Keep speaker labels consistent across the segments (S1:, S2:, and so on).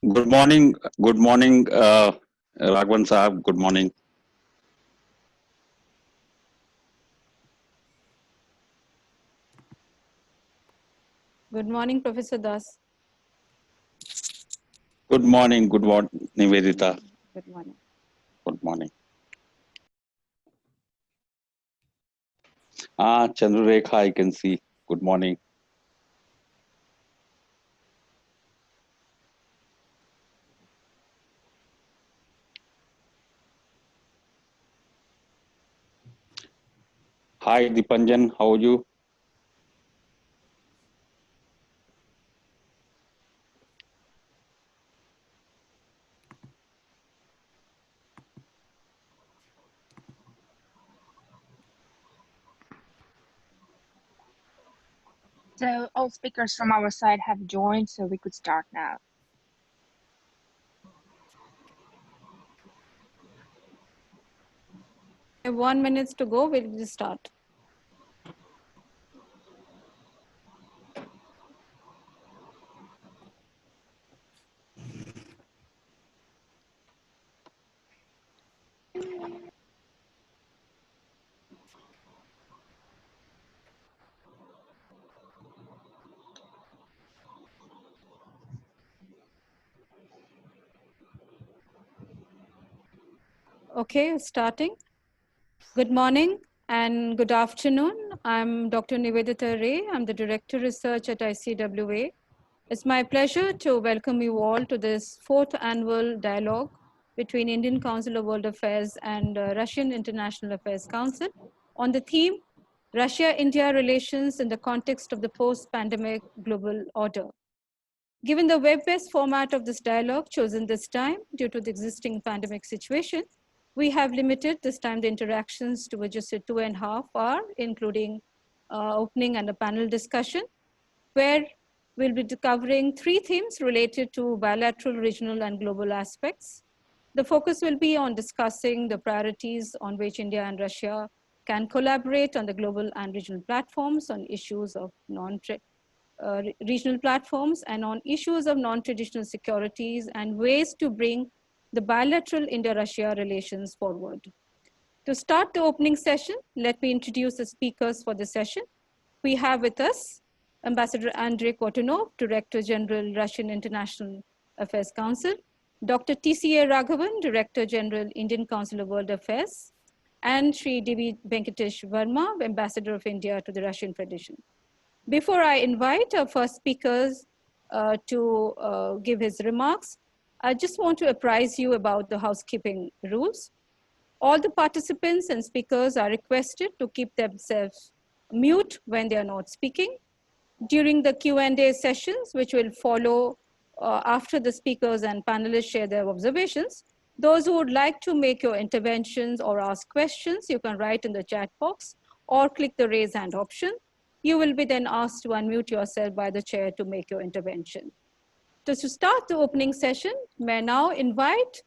S1: Good morning, Raghavan Sahab. Good morning.
S2: Good morning, Professor Das.
S1: Good morning, Nivedita.
S2: Good morning.
S1: Good morning. Chandrakha, I can see. Good morning. Hi, Dipanjan, how are you?
S3: So all speakers from our side have joined, so we could start now.
S2: We have 1 minute to go. We'll just start. Okay, starting. Good morning and good afternoon. I'm Dr. Nivedita Ray. I'm the Director Research at ICWA. It's my pleasure to welcome you all to this 4th annual dialogue between Indian Council of World Affairs and Russian International Affairs Council on the theme Russia-India relations in the context of the post-pandemic global order. Given the web-based format of this dialogue chosen this time due to the existing pandemic situation, we have limited this time the interactions to just a 2.5 hours, including opening and a panel discussion, where we'll be covering 3 themes related to bilateral, regional, and global aspects. The focus will be on discussing the priorities on which India and Russia can collaborate on the global and regional platforms on issues of regional platforms and on issues of non-traditional securities and ways to bring the bilateral India-Russia relations forward. To start the opening session, let me introduce the speakers for the session. We have with us Ambassador Andrei Kotunov, Director General, Russian International Affairs Council, Dr. TCA Raghavan, Director General, Indian Council of World Affairs, and Sri Devi Venkatesh Verma, Ambassador of India to the Russian Federation. Before I invite our first speakers to give his remarks, I just want to apprise you about the housekeeping rules. All the participants and speakers are requested to keep themselves mute when they are not speaking. During the Q&A sessions, which will follow after the speakers and panelists share their observations, those who would like to make your interventions or ask questions, you can write in the chat box or click the raise hand option. You will be then asked to unmute yourself by the chair to make your intervention. So to start the opening session, may I now invite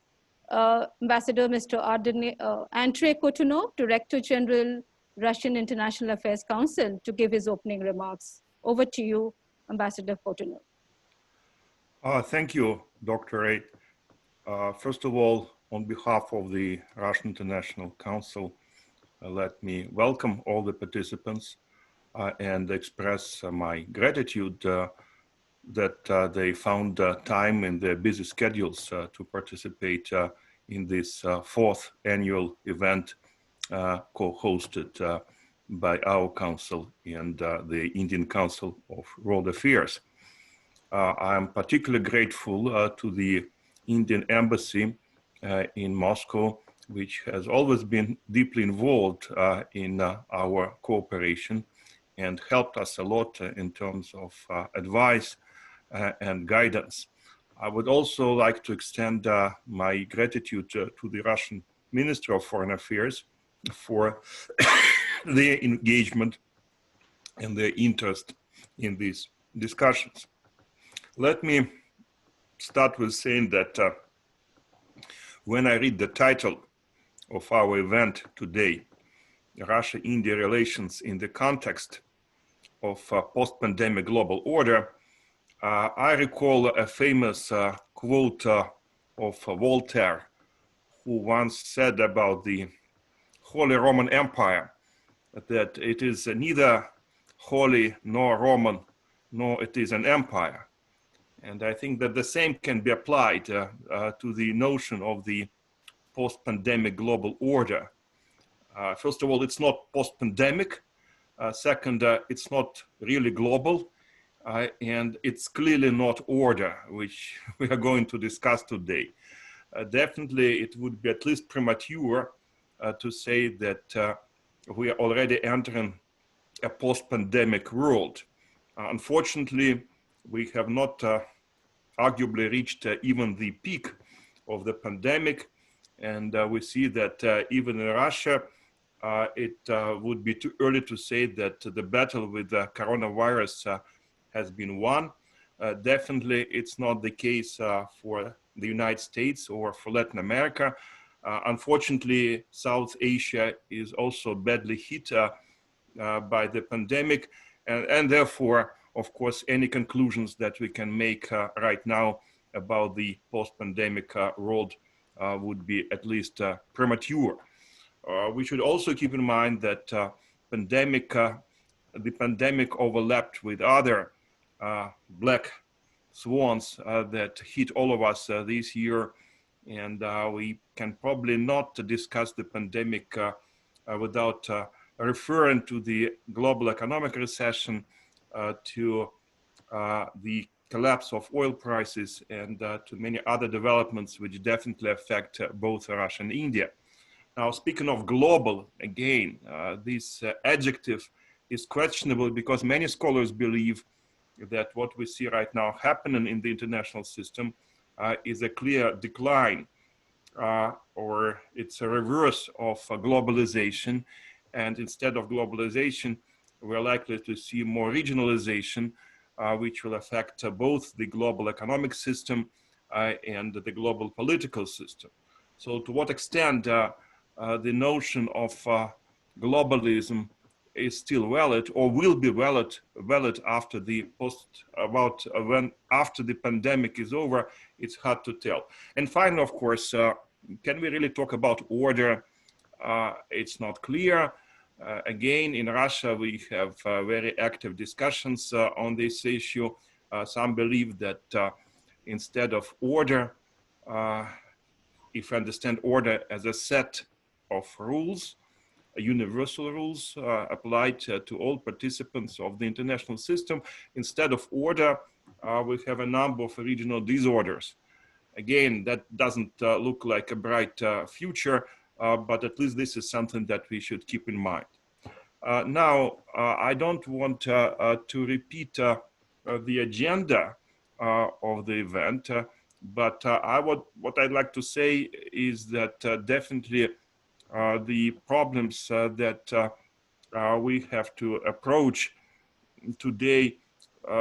S2: Ambassador Mr. Andrei Kotunov, Director General, Russian International Affairs Council, to give his opening remarks. Over to you, Ambassador Kotunov.
S4: Thank you, Dr. Ray. First of all, on behalf of the Russian International Council, let me welcome all the participants and express my gratitude that they found time in their busy schedules to participate in this 4th annual event co-hosted by our council and the Indian Council of World Affairs. I'm particularly grateful to the Indian Embassy in Moscow, which has always been deeply involved in our cooperation and helped us a lot in terms of advice and guidance. I would also like to extend my gratitude to the Russian Minister of Foreign Affairs for their engagement and their interest in these discussions. Let me start with saying that when I read the title of our event today, Russia-India relations in the context of post-pandemic global order, I recall a famous quote of Voltaire, who once said about the Holy Roman Empire that it is neither holy nor Roman, nor it is an empire. And I think that the same can be applied to the notion of the post-pandemic global order. First of all, it's not post-pandemic. Second, it's not really global. And it's clearly not order, which we are going to discuss today. Definitely, it would be at least premature to say that we are already entering a post-pandemic world. Unfortunately, we have not arguably reached even the peak of the pandemic. And we see that even in Russia, it would be too early to say that the battle with the coronavirus has been won. Definitely, it's not the case for the United States or for Latin America. Unfortunately, South Asia is also badly hit by the pandemic. And therefore, of course, any conclusions that we can make right now about the post-pandemic world would be at least premature. We should also keep in mind that the pandemic overlapped with other black swans that hit all of us this year. And we can probably not discuss the pandemic without referring to the global economic recession, to the collapse of oil prices, and to many other developments which definitely affect both Russia and India. Now, speaking of global, again, this adjective is questionable because many scholars believe that what we see right now happening in the international system is a clear decline, or it's a reverse of globalization. And instead of globalization, we're likely to see more regionalization, which will affect both the global economic system and the global political system. So to what extent the notion of globalism is still valid or will be valid after the after the pandemic is over, it's hard to tell. And finally, of course, can we really talk about order? It's not clear. Again, in Russia, we have very active discussions on this issue. Some believe that instead of order, if I understand order as a set of rules, universal rules applied to all participants of the international system, instead of order, we have a number of regional disorders. Again, that doesn't look like a bright future, but at least this is something that we should keep in mind. Now, I don't want to repeat the agenda of the event, but what I'd like to say is that definitely the problems that we have to approach today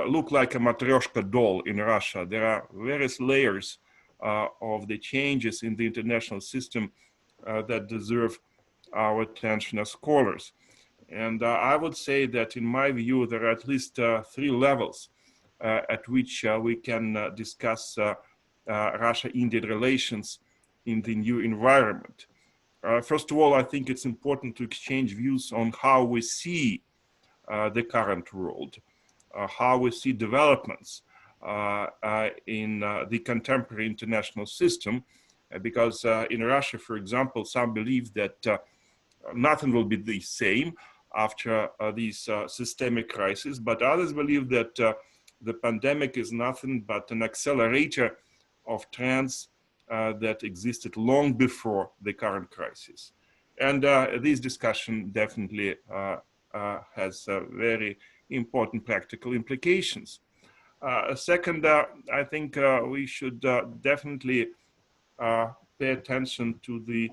S4: look like a matryoshka doll in Russia. There are various layers of the changes in the international system that deserve our attention as scholars. And I would say that in my view, there are at least 3 levels at which we can discuss Russia-Indian relations in the new environment. First of all, I think it's important to exchange views on how we see the current world, how we see developments in the contemporary international system, because in Russia, for example, some believe that nothing will be the same after these systemic crises, but others believe that the pandemic is nothing but an accelerator of trends that existed long before the current crisis. And this discussion definitely has very important practical implications. Second, I think we should definitely pay attention to the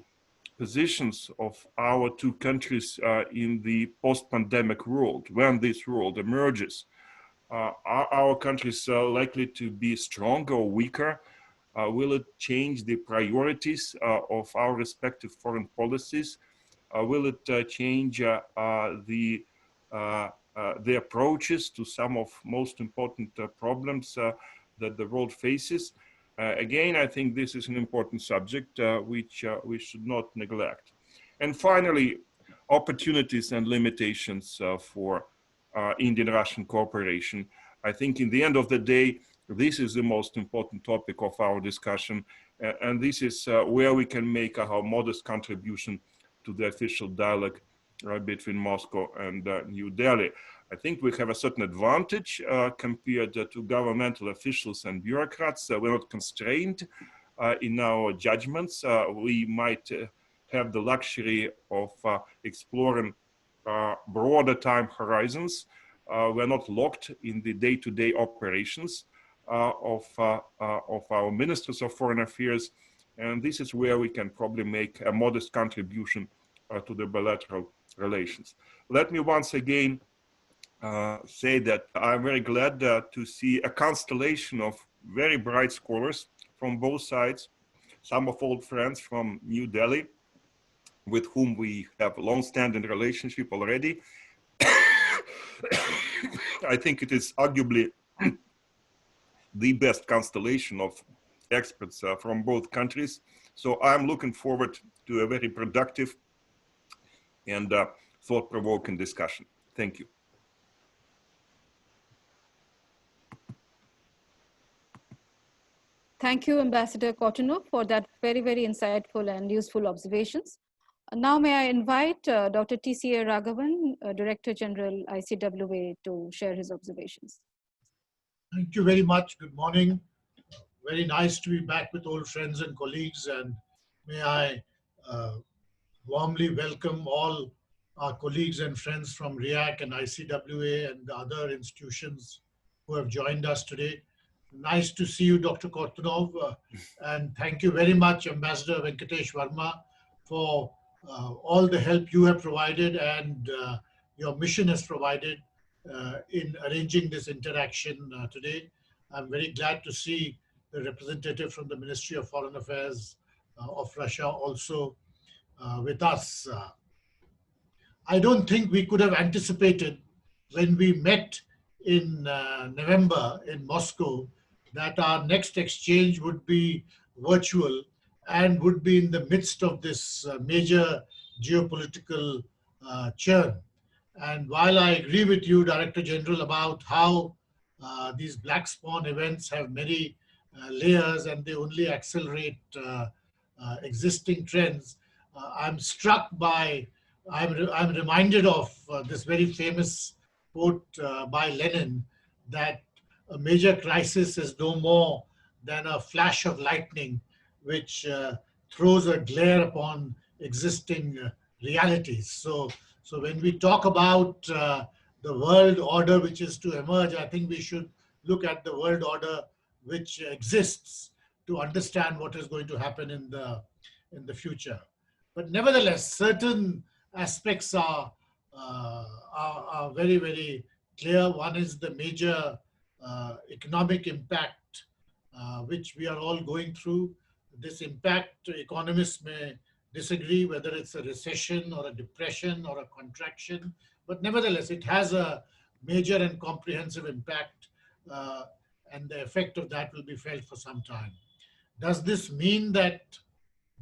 S4: positions of our 2 countries in the post-pandemic world. When this world emerges, are our countries likely to be stronger or weaker? Will it change the priorities of our respective foreign policies? Will it change the approaches to some of most important problems that the world faces? Again, I think this is an important subject which we should not neglect. And finally, opportunities and limitations for Indian-Russian cooperation. I think in the end of the day, this is the most important topic of our discussion. And this is where we can make our modest contribution to the official dialogue between Moscow and New Delhi. I think we have a certain advantage compared to governmental officials and bureaucrats. We're not constrained in our judgments. We might have the luxury of exploring broader time horizons. We're not locked in the day-to-day operations of our ministers of foreign affairs. And this is where we can probably make a modest contribution to the bilateral relations. Let me once again say that I'm very glad to see a constellation of very bright scholars from both sides, some of old friends from New Delhi, with whom we have a long-standing relationship already. I think it is arguably the best constellation of experts from both countries. So I'm looking forward to a very productive and thought-provoking discussion. Thank you.
S2: Thank you, Ambassador Kortunov, for that very, very insightful and useful observations. Now may I invite Dr. T.C.A. Raghavan, Director General ICWA, to share his observations.
S5: Thank you very much. Good morning. Very nice to be back with old friends and colleagues, and may I warmly welcome all our colleagues and friends from RIAC and ICWA and the other institutions who have joined us today. Nice to see you, Dr. Kortunov, and thank you very much, Ambassador Venkatesh Verma, for all the help you have provided and your mission has provided in arranging this interaction today. I'm very glad to see the representative from the Ministry of Foreign Affairs of Russia also with us. I don't think we could have anticipated when we met in November in Moscow that our next exchange would be virtual and would be in the midst of this major geopolitical churn. And while I agree with you, Director General, about how these black swan events have many layers and they only accelerate existing trends, I'm struck by, I'm reminded of this very famous quote by Lenin, that a major crisis is no more than a flash of lightning which throws a glare upon existing realities. So when we talk about the world order which is to emerge, I think we should look at the world order which exists to understand what is going to happen in the future. But nevertheless, certain aspects are very, very clear. One is the major economic impact which we are all going through. This impact, economists may disagree whether it's a recession or a depression or a contraction, but nevertheless, it has a major and comprehensive impact, and the effect of that will be felt for some time. Does this mean that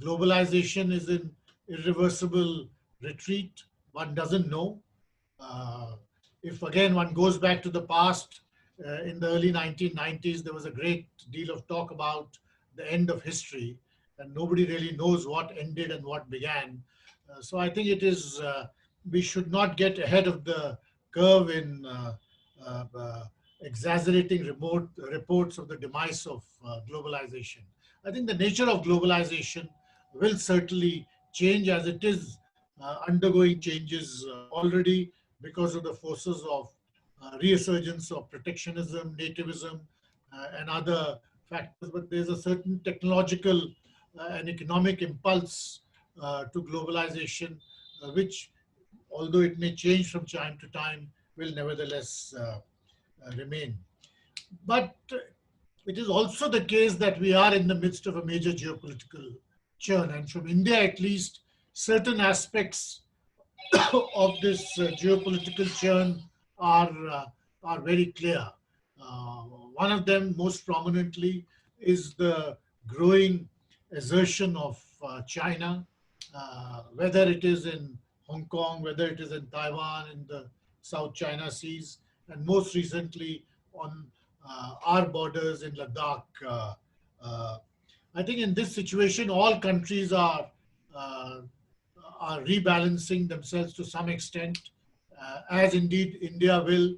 S5: globalization is in irreversible retreat? One doesn't know. If again one goes back to the past, in the early 1990s, there was a great deal of talk about the end of history, and nobody really knows what ended and what began. So I think it is, we should not get ahead of the curve in exaggerating reports of the demise of globalization. I think the nature of globalization will certainly change, as it is undergoing changes already because of the forces of resurgence of protectionism, nativism, and other factors. But there's a certain technological and economic impulse to globalization, which, although it may change from time to time, will nevertheless remain. But it is also the case that we are in the midst of a major geopolitical churn, and from India at least, certain aspects of this geopolitical churn are very clear. One of them, most prominently, is the growing assertion of China, whether it is in Hong Kong, whether it is in Taiwan, in the South China Seas, and most recently on our borders in Ladakh. Uh, I think in this situation, all countries uh, are rebalancing themselves to some extent, as indeed India will,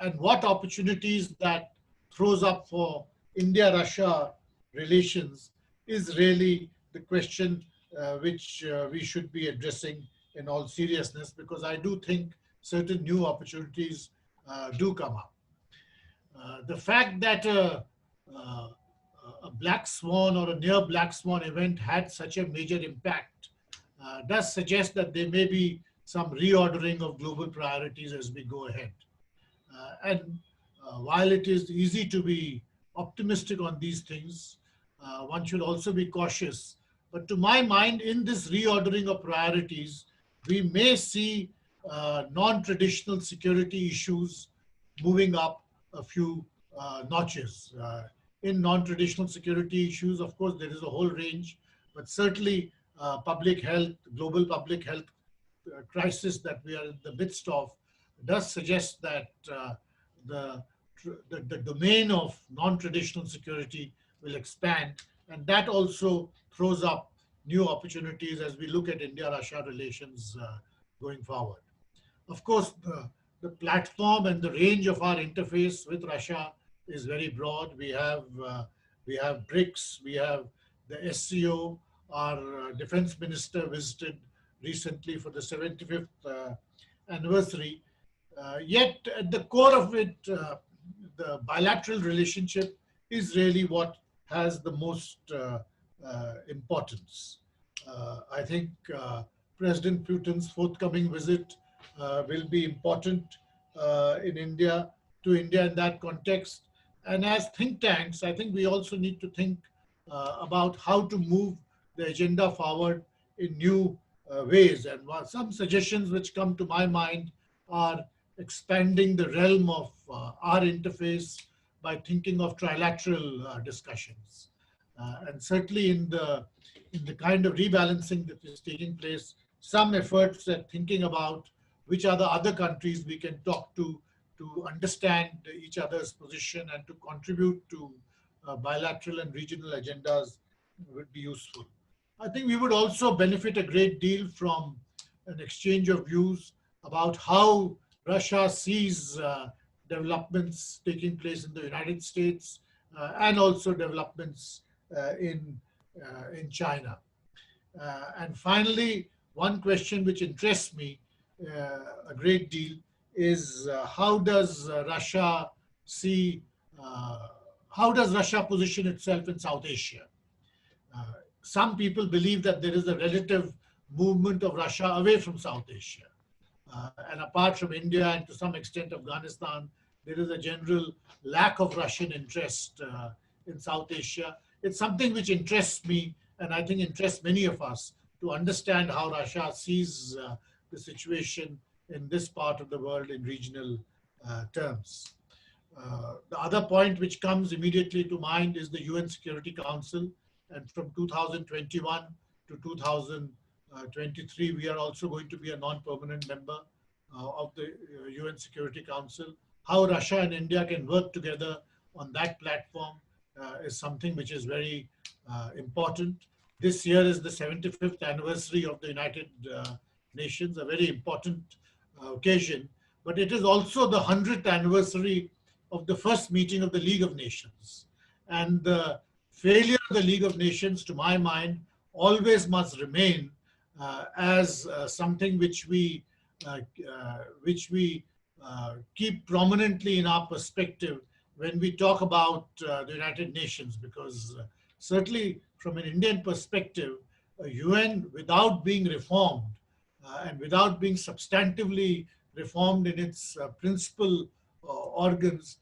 S5: and what opportunities that throws up for India-Russia relations is really the question which we should be addressing in all seriousness, because I do think certain new opportunities do come up. The fact that a black swan or a near black swan event had such a major impact does suggest that there may be some reordering of global priorities as we go ahead. And while it is easy to be optimistic on these things, one should also be cautious. But to my mind, in this reordering of priorities, we may see non-traditional security issues moving up a few notches. In non-traditional security issues, of course, there is a whole range, but certainly public health, global public health crisis that we are in the midst of does suggest that the domain of non-traditional security will expand, and that also throws up new opportunities as we look at India-Russia relations going forward. Of course, the platform and the range of our interface with Russia is very broad. We have BRICS, we have the SCO. Our defense minister visited recently for the 75th anniversary. Yet at the core of it, the bilateral relationship is really what has the most importance. I think President Putin's forthcoming visit will be important in India, to India in that context. And as think tanks, I think we also need to think about how to move the agenda forward in new ways. And some suggestions which come to my mind are expanding the realm of our interface by thinking of trilateral discussions. And certainly in the kind of rebalancing that is taking place, some efforts at thinking about which are the other countries we can talk to understand each other's position and to contribute to bilateral and regional agendas would be useful. I think we would also benefit a great deal from an exchange of views about how Russia sees developments taking place in the United States and also developments in China. And finally, one question which interests me a great deal is how does Russia position itself in South Asia? Some people believe that there is a relative movement of Russia away from South Asia. And apart from India and to some extent Afghanistan, there is a general lack of Russian interest in South Asia. It's something which interests me, and I think interests many of us, to understand how Russia sees the situation in this part of the world in regional terms. The other point which comes immediately to mind is the UN Security Council. And from 2021 to 2023, we are also going to be a non-permanent member of the UN Security Council. How Russia and India can work together on that platform is something which is very important. This year is the 75th anniversary of the United Nations, a very important occasion, but it is also the 100th anniversary of the first meeting of the League of Nations. And the failure of the League of Nations, to my mind, always must remain as something which we keep prominently in our perspective when we talk about the United Nations, because certainly from an Indian perspective, UN, without being reformed and without being substantively reformed in its principal organs,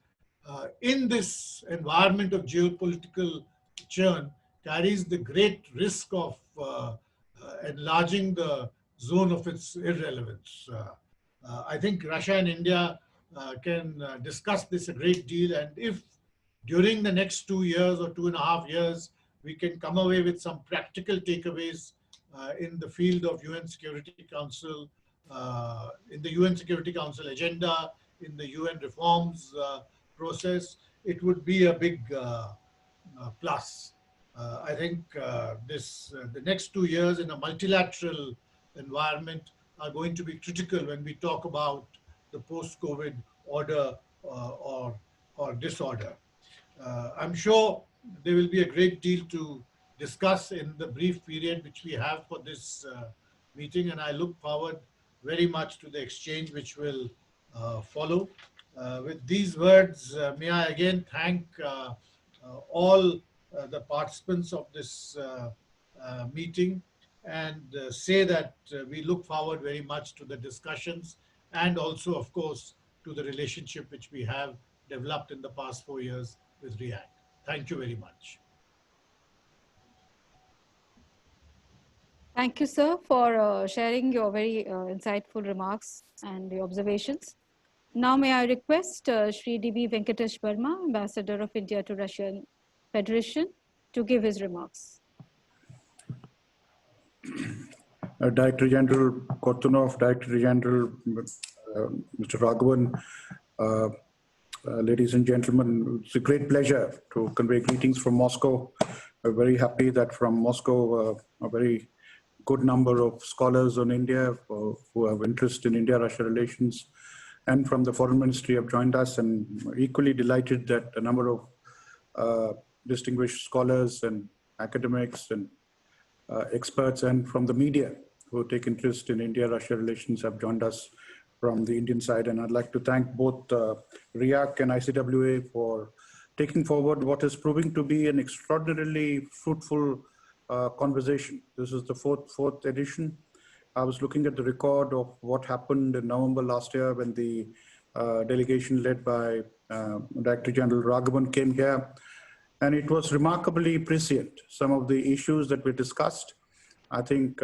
S5: in this environment of geopolitical churn, carries the great risk of enlarging the zone of its irrelevance. I think Russia and India can discuss this a great deal, and if during the next 2 years or 2.5 years, we can come away with some practical takeaways in the field of UN Security Council, in the UN Security Council agenda, in the UN reforms process, it would be a big plus. I think the next 2 years in a multilateral environment are going to be critical when we talk about the post-COVID order or disorder. I'm sure there will be a great deal to discuss in the brief period which we have for this meeting, and I look forward very much to the exchange which will follow. With these words, may I again thank all the participants of this meeting and say that we look forward very much to the discussions and also, of course, to the relationship which we have developed in the past 4 years with RIAC. Thank you very much.
S2: Thank you, sir, for sharing your very insightful remarks and the observations. Now, may I request Shri D.B. Venkatesh Verma, Ambassador of India to Russian Federation, to give his remarks.
S6: Director General Kortunov, Director General Mr. Raghavan, ladies and gentlemen, it's a great pleasure to convey greetings from Moscow. We're very happy that from Moscow, a very good number of scholars on India who have interest in India-Russia relations and from the Foreign Ministry have joined us, and equally delighted that a number of distinguished scholars and academics and experts and from the media who take interest in India-Russia relations have joined us from the Indian side. And I'd like to thank both RIAC and ICWA for taking forward what is proving to be an extraordinarily fruitful conversation. This is the fourth edition. I was looking at the record of what happened in November last year when the delegation led by Director General Raghavan came here. And it was remarkably prescient. Some of the issues that we discussed, I think,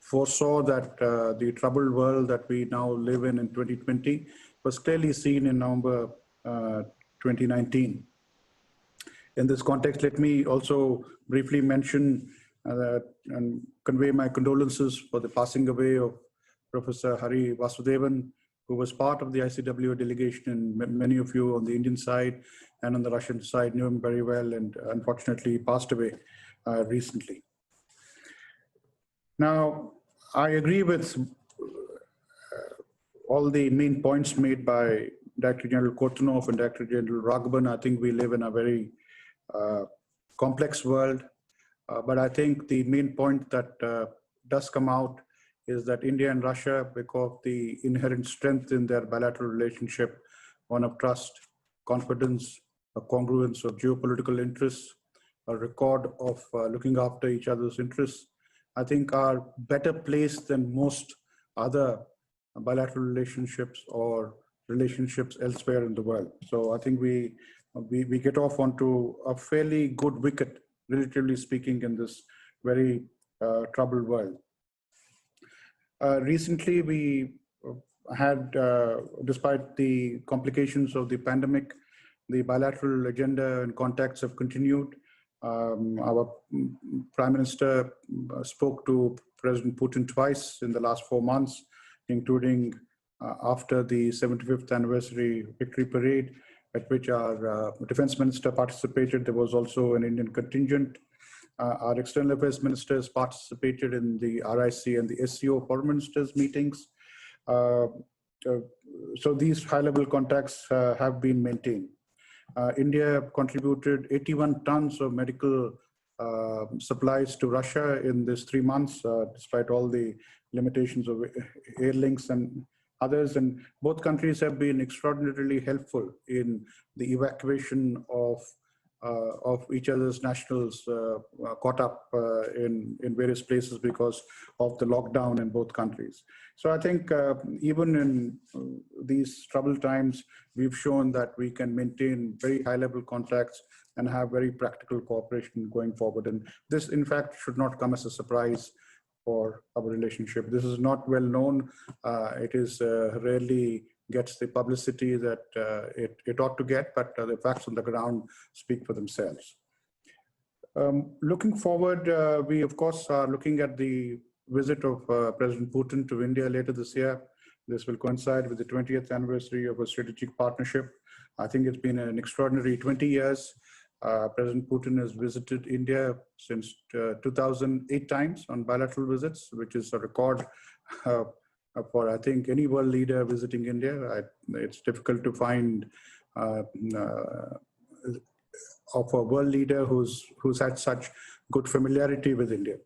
S6: foresaw that the troubled world that we now live in 2020 was clearly seen in November 2019. In this context, let me also briefly mention and convey my condolences for the passing away of Professor Hari Vasudevan, who was part of the ICWA delegation, and many of you on the Indian side and on the Russian side knew him very well, and unfortunately passed away recently. Now, I agree with all the main points made by Director General Kortunov and Director General Raghavan. I think we live in a very complex world, but I think the main point that does come out is that India and Russia, because of the inherent strength in their bilateral relationship, one of trust, confidence, a congruence of geopolitical interests, a record of looking after each other's interests, I think are better placed than most other bilateral relationships or relationships elsewhere in the world. So I think we get off onto a fairly good wicket, relatively speaking, in this very troubled world. Recently, we had, despite the complications of the pandemic, the bilateral agenda and contacts have continued. Our Prime Minister spoke to President Putin twice in the last 4 months, including after the 75th anniversary victory parade, at which our Defense Minister participated. There was also an Indian contingent. Our External Affairs Ministers participated in the RIC and the SCO Foreign Ministers meetings. So these high-level contacts have been maintained. India contributed 81 tons of medical supplies to Russia in this 3 months, despite all the limitations of air links and others. And both countries have been extraordinarily helpful in the evacuation of each other's nationals caught up in various places because of the lockdown in both countries. So I think even in these troubled times, we've shown that we can maintain very high-level contacts and have very practical cooperation going forward. And this, in fact, should not come as a surprise for our relationship. This is not well known. It is rarely gets the publicity that it ought to get, but the facts on the ground speak for themselves. Looking forward, we of course are looking at the visit of President Putin to India later this year. This will coincide with the 20th anniversary of a strategic partnership. I think it's been an extraordinary 20 years. President Putin has visited India since 2008 times on bilateral visits, which is a record for, I think, any world leader visiting India. It's difficult to find of a world leader who's had such good familiarity with India.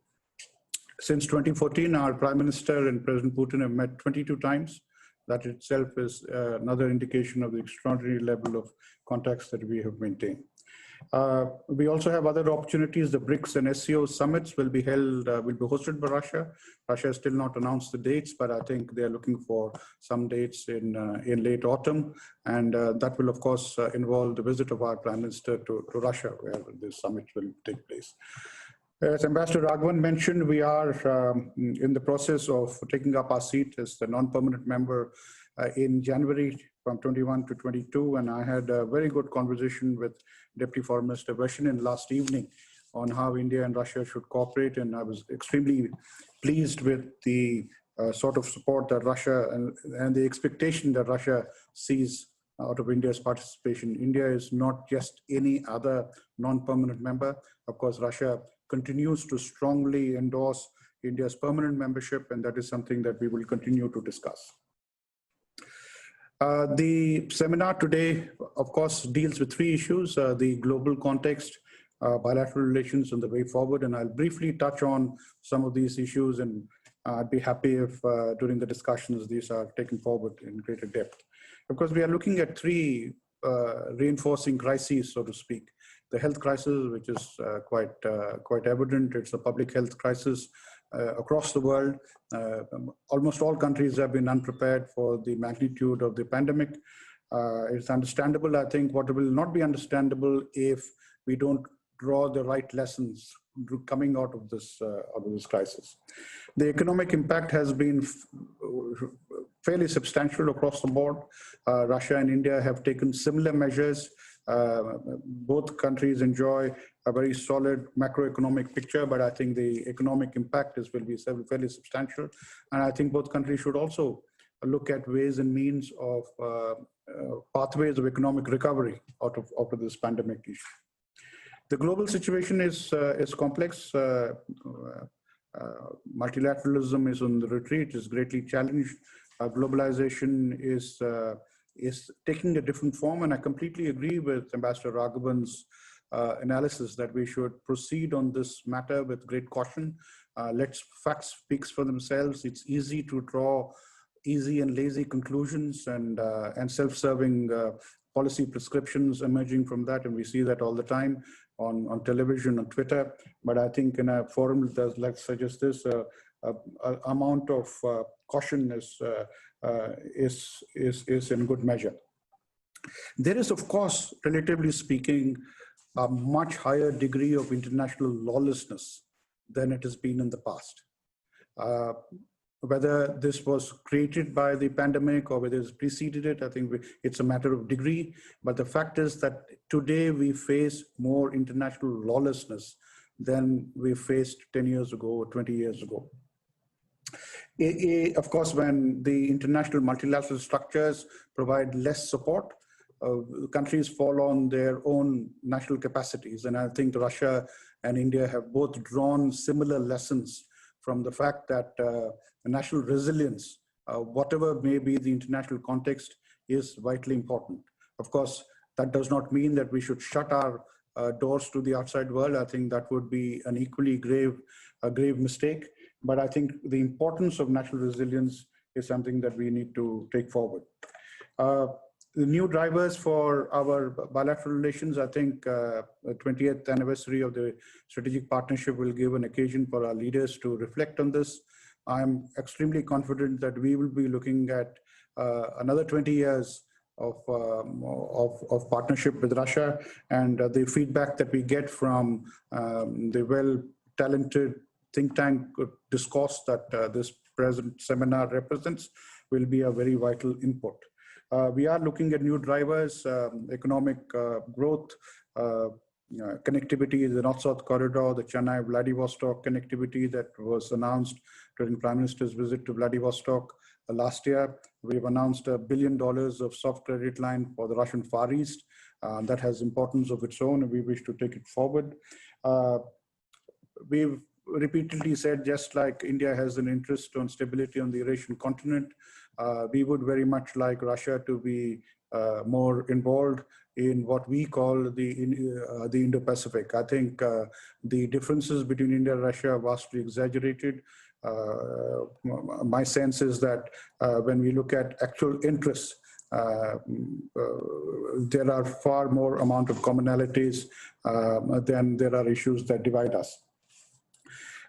S6: Since 2014, our Prime Minister and President Putin have met 22 times. That itself is another indication of the extraordinary level of contacts that we have maintained. We also have other opportunities. The BRICS and SCO summits will be held, will be hosted by Russia. Russia has still not announced the dates, but I think they're looking for some dates in late autumn. And that will, of course, involve the visit of our Prime Minister to Russia, where this summit will take place. As Ambassador Raghavan mentioned, we are in the process of taking up our seat as the non-permanent member in January from 21 to 22, and I had a very good conversation with Deputy Foreign Minister Vershinin last evening on how India and Russia should cooperate, and I was extremely pleased with the sort of support that Russia and the expectation that Russia sees out of India's participation. India is not just any other non-permanent member. Of course, Russia continues to strongly endorse India's permanent membership, and that is something that we will continue to discuss. The seminar today, of course, deals with three issues: the global context, bilateral relations, and the way forward. And I'll briefly touch on some of these issues, and I'd be happy if during the discussions these are taken forward in greater depth. Because we are looking at three reinforcing crises, so to speak. The health crisis, which is quite evident. It's a public health crisis across the world. Almost all countries have been unprepared for the magnitude of the pandemic. It's understandable. I think what will not be understandable if we don't draw the right lessons coming out of this crisis. The economic impact has been fairly substantial across the board. Russia and India have taken similar measures. Both countries enjoy a very solid macroeconomic picture, but I think the economic impact will be fairly substantial. And I think both countries should also look at ways and means of pathways of economic recovery out of this pandemic issue. The global situation is complex. Multilateralism is on the retreat, is greatly challenged. Globalization is taking a different form, and I completely agree with Ambassador Raghavan's analysis that we should proceed on this matter with great caution. Facts speak for themselves. It's easy to draw easy and lazy conclusions and self-serving policy prescriptions emerging from that, and we see that all the time on television, on Twitter. But I think in a forum like such as this, amount of caution is in good measure. There is, of course, relatively speaking, a much higher degree of international lawlessness than it has been in the past. Whether this was created by the pandemic or whether it's preceded it, I think it's a matter of degree. But the fact is that today we face more international lawlessness than we faced 10 years ago or 20 years ago. Of course, when the international multilateral structures provide less support, countries fall on their own national capacities. And I think Russia and India have both drawn similar lessons from the fact that national resilience, whatever may be the international context, is vitally important. Of course, that does not mean that we should shut our doors to the outside world. I think that would be an equally grave mistake. But I think the importance of national resilience is something that we need to take forward. The new drivers for our bilateral relations, I think the 20th anniversary of the strategic partnership will give an occasion for our leaders to reflect on this. I'm extremely confident that we will be looking at another 20 years of partnership with Russia, and the feedback that we get from the well-talented think tank discourse that this present seminar represents will be a very vital input. We are looking at new drivers, economic growth, connectivity, the North-South corridor, the Chennai-Vladivostok connectivity that was announced during Prime Minister's visit to Vladivostok last year. We've announced $1 billion of soft credit line for the Russian Far East. That has importance of its own, and we wish to take it forward. We've repeatedly said, just like India has an interest on stability on the Eurasian continent, we would very much like Russia to be more involved in what we call the Indo-Pacific. I think the differences between India and Russia are vastly exaggerated. My sense is that when we look at actual interests, there are far more amount of commonalities than there are issues that divide us.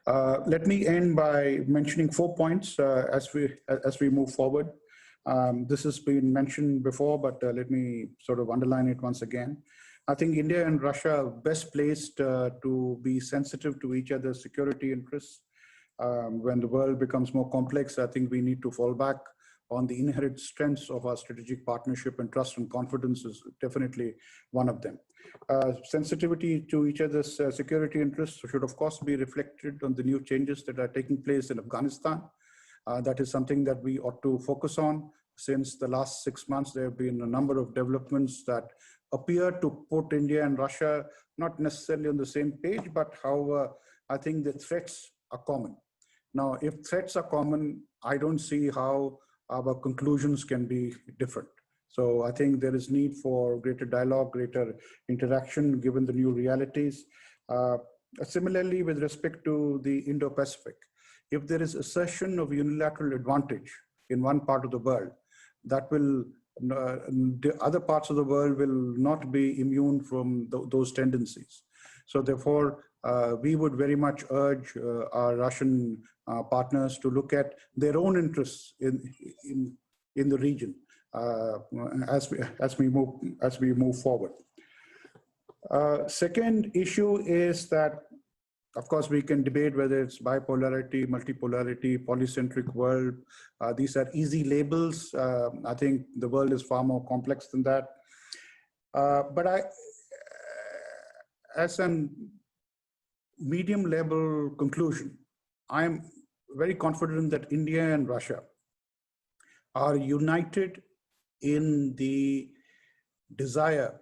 S6: Let me end by mentioning 4 points as we move forward. This has been mentioned before, but let me sort of underline it once again. I think India and Russia are best placed to be sensitive to each other's security interests. When the world becomes more complex, I think we need to fall back on the inherent strengths of our strategic partnership, and trust and confidence is definitely one of them. Sensitivity to each other's security interests should of course be reflected on the new changes that are taking place in Afghanistan. That is something that we ought to focus on. Since the last 6 months, there have been a number of developments that appear to put India and Russia not necessarily on the same page, but however, I think the threats are common. Now, if threats are common, I don't see how our conclusions can be different. So I think there is need for greater dialogue, greater interaction, given the new realities. Similarly, with respect to the Indo-Pacific, if there is assertion of unilateral advantage in one part of the world, that will, the other parts of the world will not be immune from those tendencies. So therefore, we would very much urge our Russian partners to look at their own interests in the region as we move forward. Second issue is that, of course, we can debate whether it's bipolarity, multipolarity, polycentric world. These are easy labels. I think the world is far more complex than that. But as a medium level conclusion, I'm very confident that India and Russia are united in the desire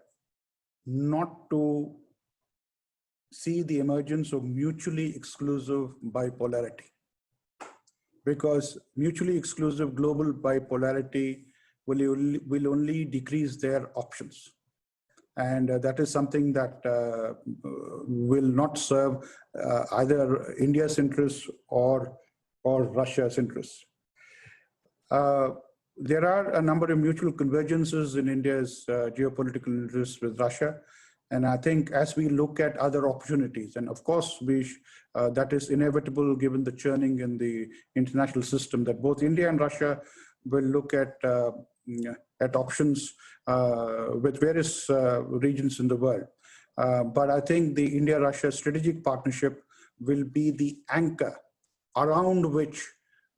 S6: not to see the emergence of mutually exclusive bipolarity, because mutually exclusive global bipolarity will only decrease their options. And that is something that will not serve either India's interests or Russia's interests. There are a number of mutual convergences in India's geopolitical interests with Russia. And I think as we look at other opportunities, and of course, that is inevitable given the churning in the international system, that both India and Russia will look at options with various regions in the world. But I think the India-Russia strategic partnership will be the anchor around which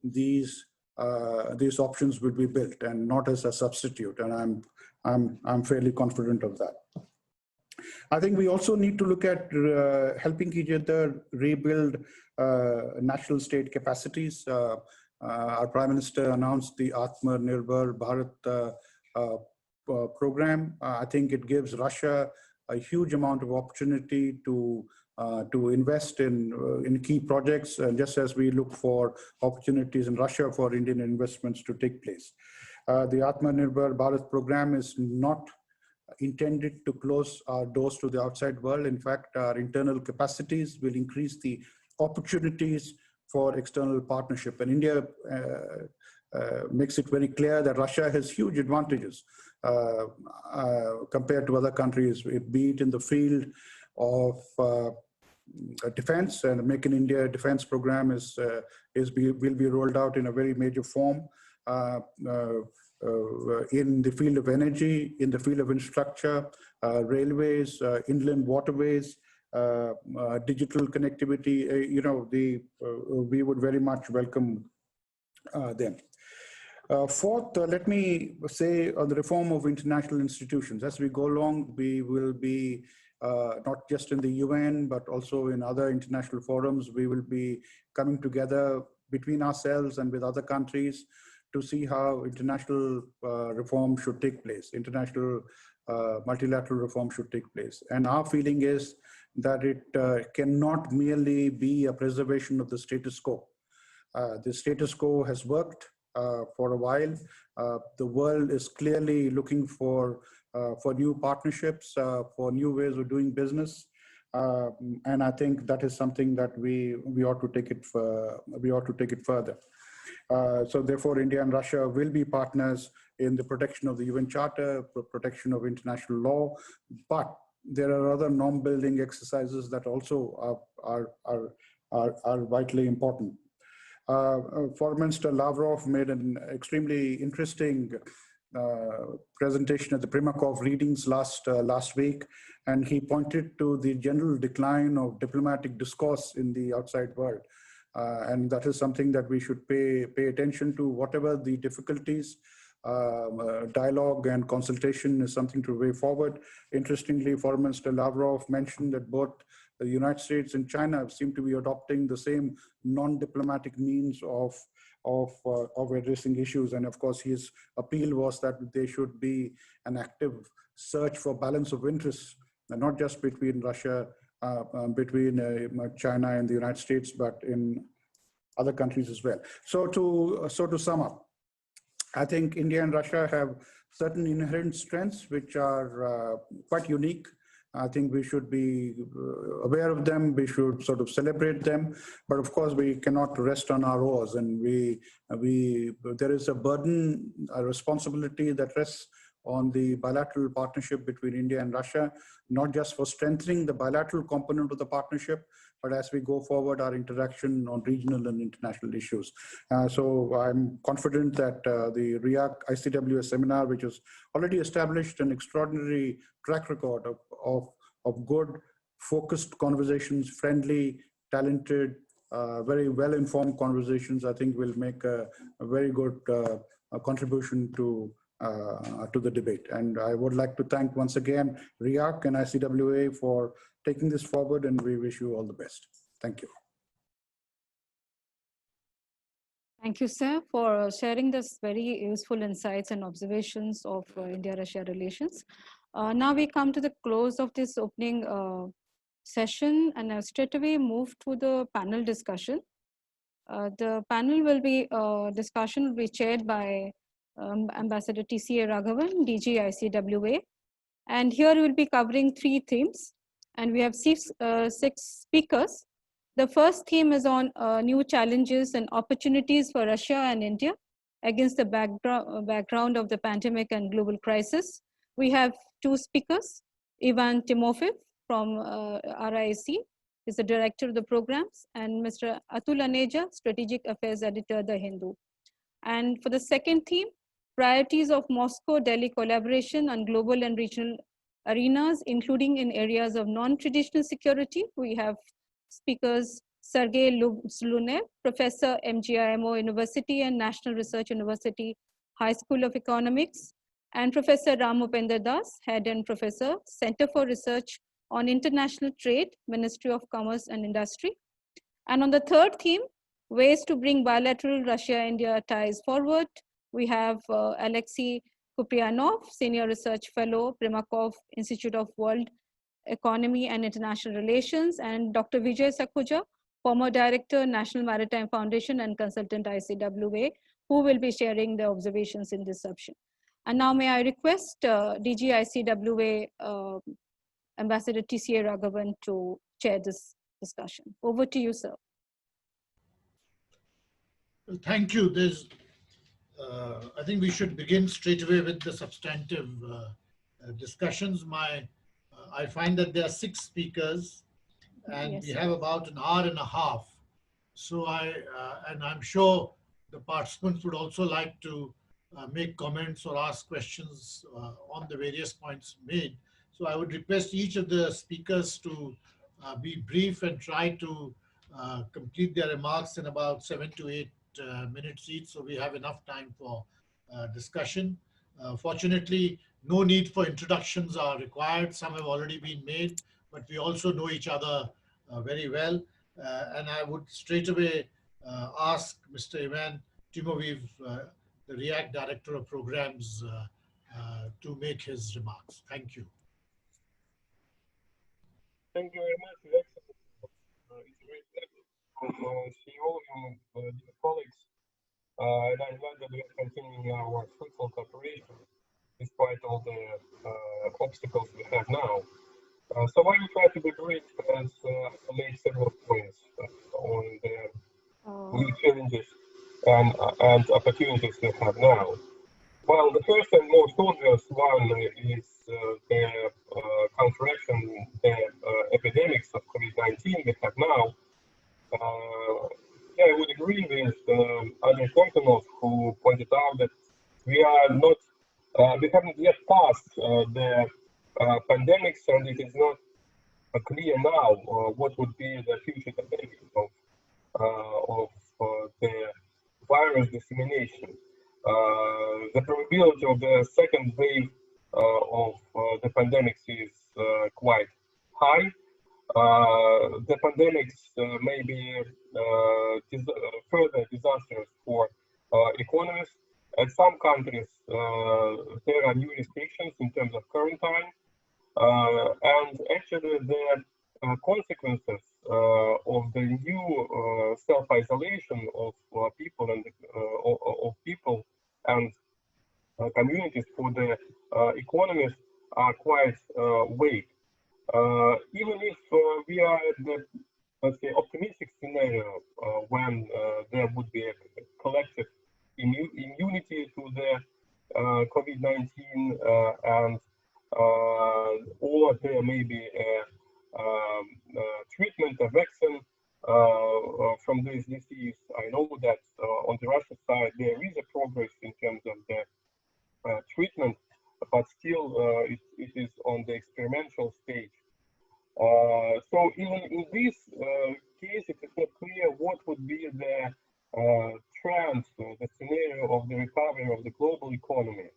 S6: these options will be built, and not as a substitute. And I'm fairly confident of that. I think we also need to look at helping each other rebuild national state capacities. Our Prime Minister announced the Atmanirbhar Bharat program. I think it gives Russia a huge amount of opportunity to invest in key projects, just as we look for opportunities in Russia for Indian investments to take place. The Atmanirbhar Bharat program is not intended to close our doors to the outside world. In fact, our internal capacities will increase the opportunities for external partnership. And India makes it very clear that Russia has huge advantages compared to other countries, be it in the field of defense, and the Make in India defense program will be rolled out in a very major form. In the field of energy, in the field of infrastructure, railways, inland waterways, digital connectivity, we would very much welcome them. Fourth, let me say on the reform of international institutions. As we go along, we will be not just in the UN, but also in other international forums. We will be coming together between ourselves and with other countries to see how international reform should take place, international multilateral reform should take place. And our feeling is that it cannot merely be a preservation of the status quo. The status quo has worked for a while. The world is clearly looking for new partnerships, for new ways of doing business. And I think that is something that we ought to take it further. So therefore, India and Russia will be partners in the protection of the UN Charter, protection of international law, but there are other norm-building exercises that also are vitally important. Foreign Minister Lavrov made an extremely interesting presentation at the Primakov readings last week, and he pointed to the general decline of diplomatic discourse in the outside world. And that is something that we should pay attention to. Whatever the difficulties, dialogue and consultation is something to way forward. Interestingly, Foreign Minister Lavrov mentioned that both the United States and China seem to be adopting the same non-diplomatic means of addressing issues. And of course, his appeal was that there should be an active search for balance of interests, and not just between Russia, between China and the United States, but in other countries as well. So to sum up, I think India and Russia have certain inherent strengths which are quite unique. I think we should be aware of them. We should sort of celebrate them. But of course, we cannot rest on our oars. And there is a burden, a responsibility that rests on the bilateral partnership between India and Russia, not just for strengthening the bilateral component of the partnership, but as we go forward, our interaction on regional and international issues. So I'm confident that the RIAC ICWA seminar, which has already established an extraordinary track record of good, focused conversations, friendly, talented, very well-informed conversations, I think will make a very good contribution to the debate. And I would like to thank once again RIAC and ICWA for taking this forward, and we wish you all the best. Thank you.
S2: Thank you, sir, for sharing this very useful insights and observations of India-Russia relations. Now we come to the close of this opening session, and I'll straight away move to the panel discussion. The panel will be, discussion will be chaired by Ambassador TCA Raghavan, DG ICWA. And here we will be covering 3 themes, and we have 6 speakers. The first theme is on new challenges and opportunities for Russia and India against the background of the pandemic and global crisis. We have 2 speakers, Ivan Timofeev from RIAC, is the director of the programs, and Mr. Atul Aneja, Strategic Affairs Editor, The Hindu. And for the second theme, priorities of Moscow-Delhi collaboration on global and regional arenas, including in areas of non-traditional security. We have speakers Sergei Lunev, Professor, MGIMO University and National Research University, High School of Economics, and Professor Ram Upender Das, Head and Professor, Center for Research on International Trade, Ministry of Commerce and Industry. And on the third theme, ways to bring bilateral Russia-India ties forward, we have Alexei Kuprianov, Senior Research Fellow, Primakov Institute of World Economy and International Relations, and Dr. Vijay Sakhuja, former Director, National Maritime Foundation and Consultant ICWA, who will be sharing the observations in this section. And now may I request DG ICWA Ambassador TCA Raghavan to chair this discussion. Over to you, sir.
S5: Well, thank you. I think we should begin straight away with the substantive discussions. I find that there are 6 speakers, and
S2: Yes,
S5: we
S2: sir.
S5: have about an hour and a half. So and I'm sure the participants would also like to make comments or ask questions on the various points made. So I would request each of the speakers to be brief and try to complete their remarks in about 7 to 8 minutes each, so we have enough time for discussion. Fortunately, no need for introductions are required. Some have already been made, but we also know each other very well. And I would straight away ask Mr. Ivan Timoviv, the RIAC Director of Programs, to make his remarks. Thank you.
S7: Thank you very much, Your Excellency. It's a great pleasure to see you all, dear colleagues. And I'm glad that we are continuing our fruitful cooperation despite all the obstacles we have now. So I will try to be brief as I made several points on the new challenges and opportunities we have now. Well, the first and most obvious one is the counteraction the epidemics of COVID-19 we have now. Yeah, I would agree with Andrei Kortunov, who pointed out that we are not, we haven't yet passed the pandemics, and it is not clear now what would be the future dynamics of the virus dissemination. The probability of the second wave of the pandemics is quite high. The pandemics may be further disastrous for economies. In some countries, there are new restrictions in terms of quarantine, and actually the consequences of the new self-isolation of people and communities for the economies are quite vague. Even if we are at the, let's say, optimistic scenario when there would be a collective immunity to the COVID-19 and or there may be a treatment, a vaccine from this disease. I know that on the Russian side there is a progress in terms of the treatment, but still it is on the experimental stage. So even in this case, it is not clear what would be the trend, the scenario of the recovery of the global economy.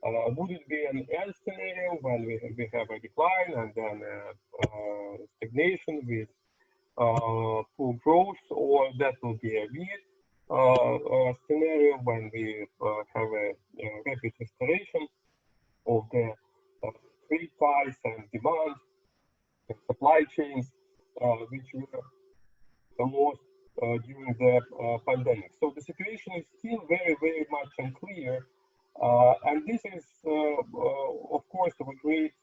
S7: Would it be an L scenario when we have a decline and then stagnation with poor growth, or that will be a V scenario when we have a rapid restoration of the trade ties and demand, and supply chains, which were lost during the pandemic. So the situation is still very, very much unclear. And this is, of course, of a great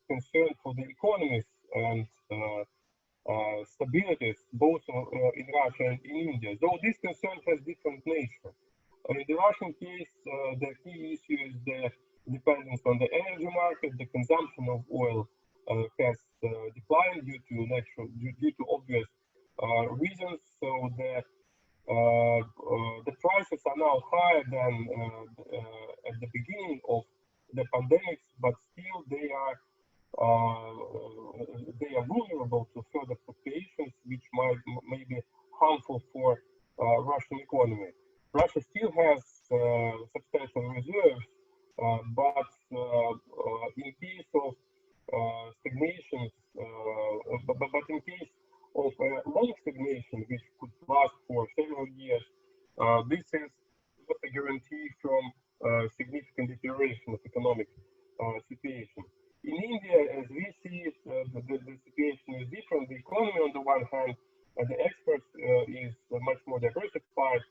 S7: concern for the economies and stabilities, both in Russia and in India. Though this concern has different nature. In the Russian case, the key issue is the dependence on the energy market. The consumption of oil has declined due to obvious reasons. So the prices are now higher than at the beginning of the pandemic, but still they are vulnerable to further fluctuations, which may be harmful for Russian economy. Russia still has substantial reserves, but in case of stagnation, but in case of long stagnation, which could last for several years, this is not a guarantee from significant deterioration of economic situation. In India, as we see it, the situation is different. The economy, on the one hand, the exports is much more diversified,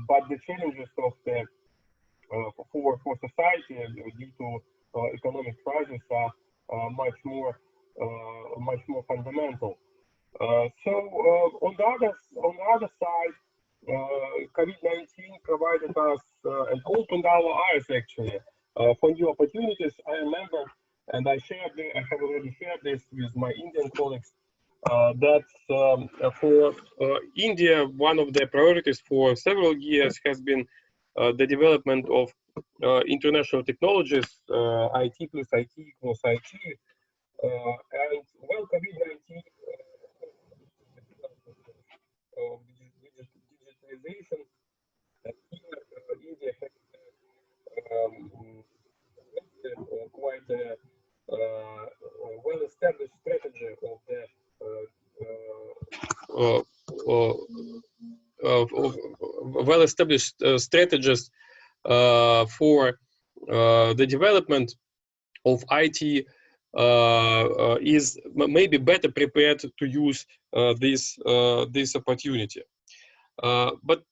S7: but the challenges of the for society due to economic crisis are much more fundamental. So on the other side, COVID-19 provided us and opened our eyes actually for new opportunities. I remember, and I have already shared this with my Indian colleagues, that for India, one of the priorities for several years has been the development of international technologies, IT plus IT equals IT, and well, COVID-19 of digitalization India has quite a well-established strategy of well-established strategies for the development of IT is maybe better prepared to use this opportunity. But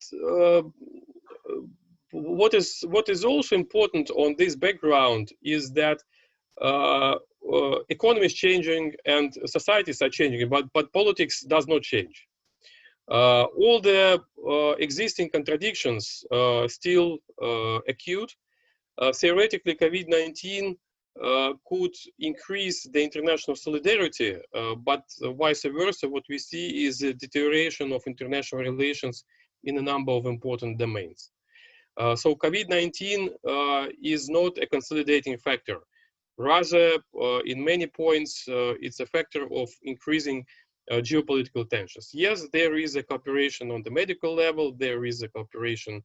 S7: what is also important on this background is that economy is changing and societies are changing, but politics does not change. All the existing contradictions still acute. Theoretically, COVID-19 could increase the international solidarity, but vice versa, what we see is a deterioration of international relations in a number of important domains. So COVID-19 is not a consolidating factor. Rather, in many points, it's a factor of increasing geopolitical tensions. Yes, there is a cooperation on the medical level, there is a cooperation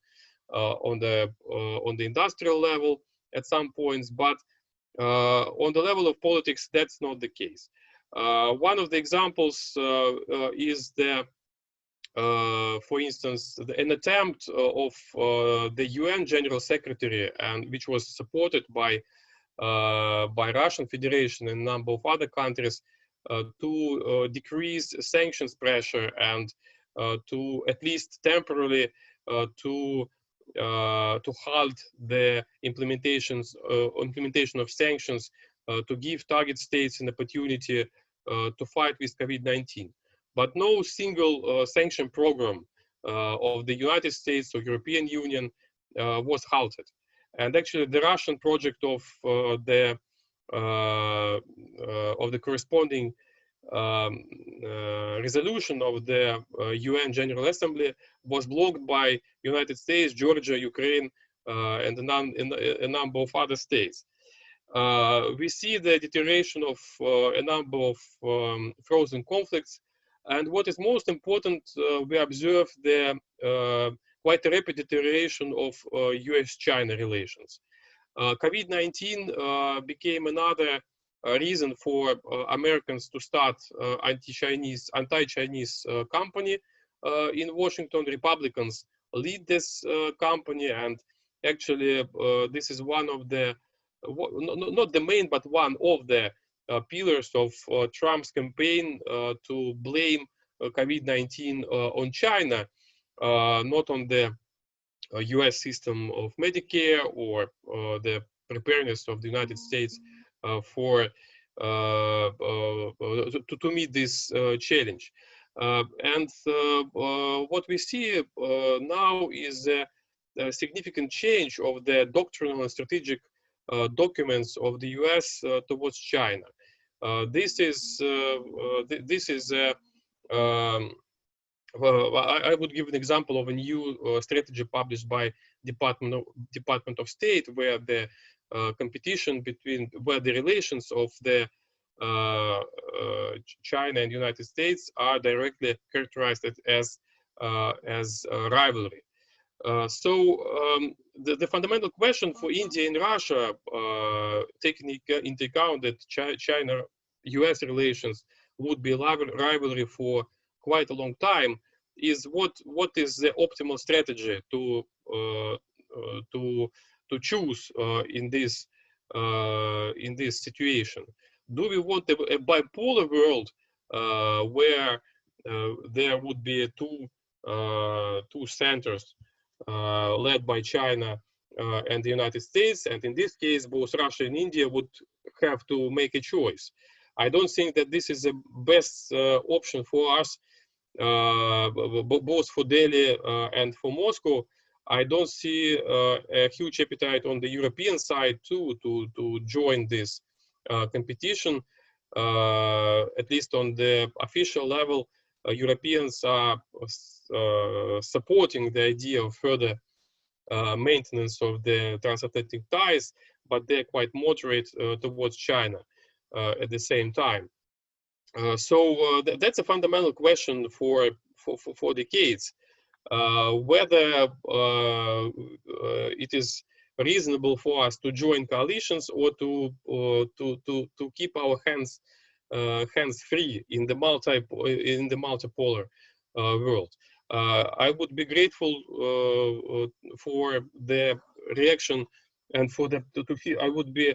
S7: on the industrial level at some points, but on the level of politics, that's not the case. One of the examples is the for instance, an attempt of the UN General Secretary, and which was supported by Russian Federation and a number of other countries, to decrease sanctions pressure and to at least temporarily to halt the implementation of sanctions, to give target states an opportunity to fight with COVID-19. But no single sanction program of the United States or European Union was halted. And actually, the Russian project of the corresponding resolution of the UN General Assembly was blocked by United States, Georgia, Ukraine, and a number of other states. We see the deterioration of a number of frozen conflicts. And what is most important, we observe the quite a rapid deterioration of US-China relations. COVID-19 became another reason for Americans to start anti-Chinese company in Washington. Republicans lead this company, and actually this is one of the, not the main, but one of the pillars of Trump's campaign to blame COVID-19 on China, not on the US system of Medicare or the preparedness of the United States to meet this challenge. And what we see now is a significant change of the doctrinal and strategic documents of the US towards China. This is I would give an example of a new strategy published by Department of State, where the competition where the relations of the China and United States are directly characterized as rivalry. The fundamental question for India and Russia, taking into account that China-US relations would be rivalry for quite a long time, is what is the optimal strategy to choose in this situation? Do we want a bipolar world where there would be two centers led by China and the United States, and in this case both Russia and India would have to make a choice? I don't think that this is the best option for us, both for Delhi and for Moscow. I don't see a huge appetite on the European side too to join this competition. At least on the official level, Europeans are supporting the idea of further maintenance of the transatlantic ties, but they're quite moderate towards China at the same time. So that's a fundamental question for decades. whether it is reasonable for us to join coalitions or to keep our hands free in the multipolar world. I would be grateful for the reaction and for the I would be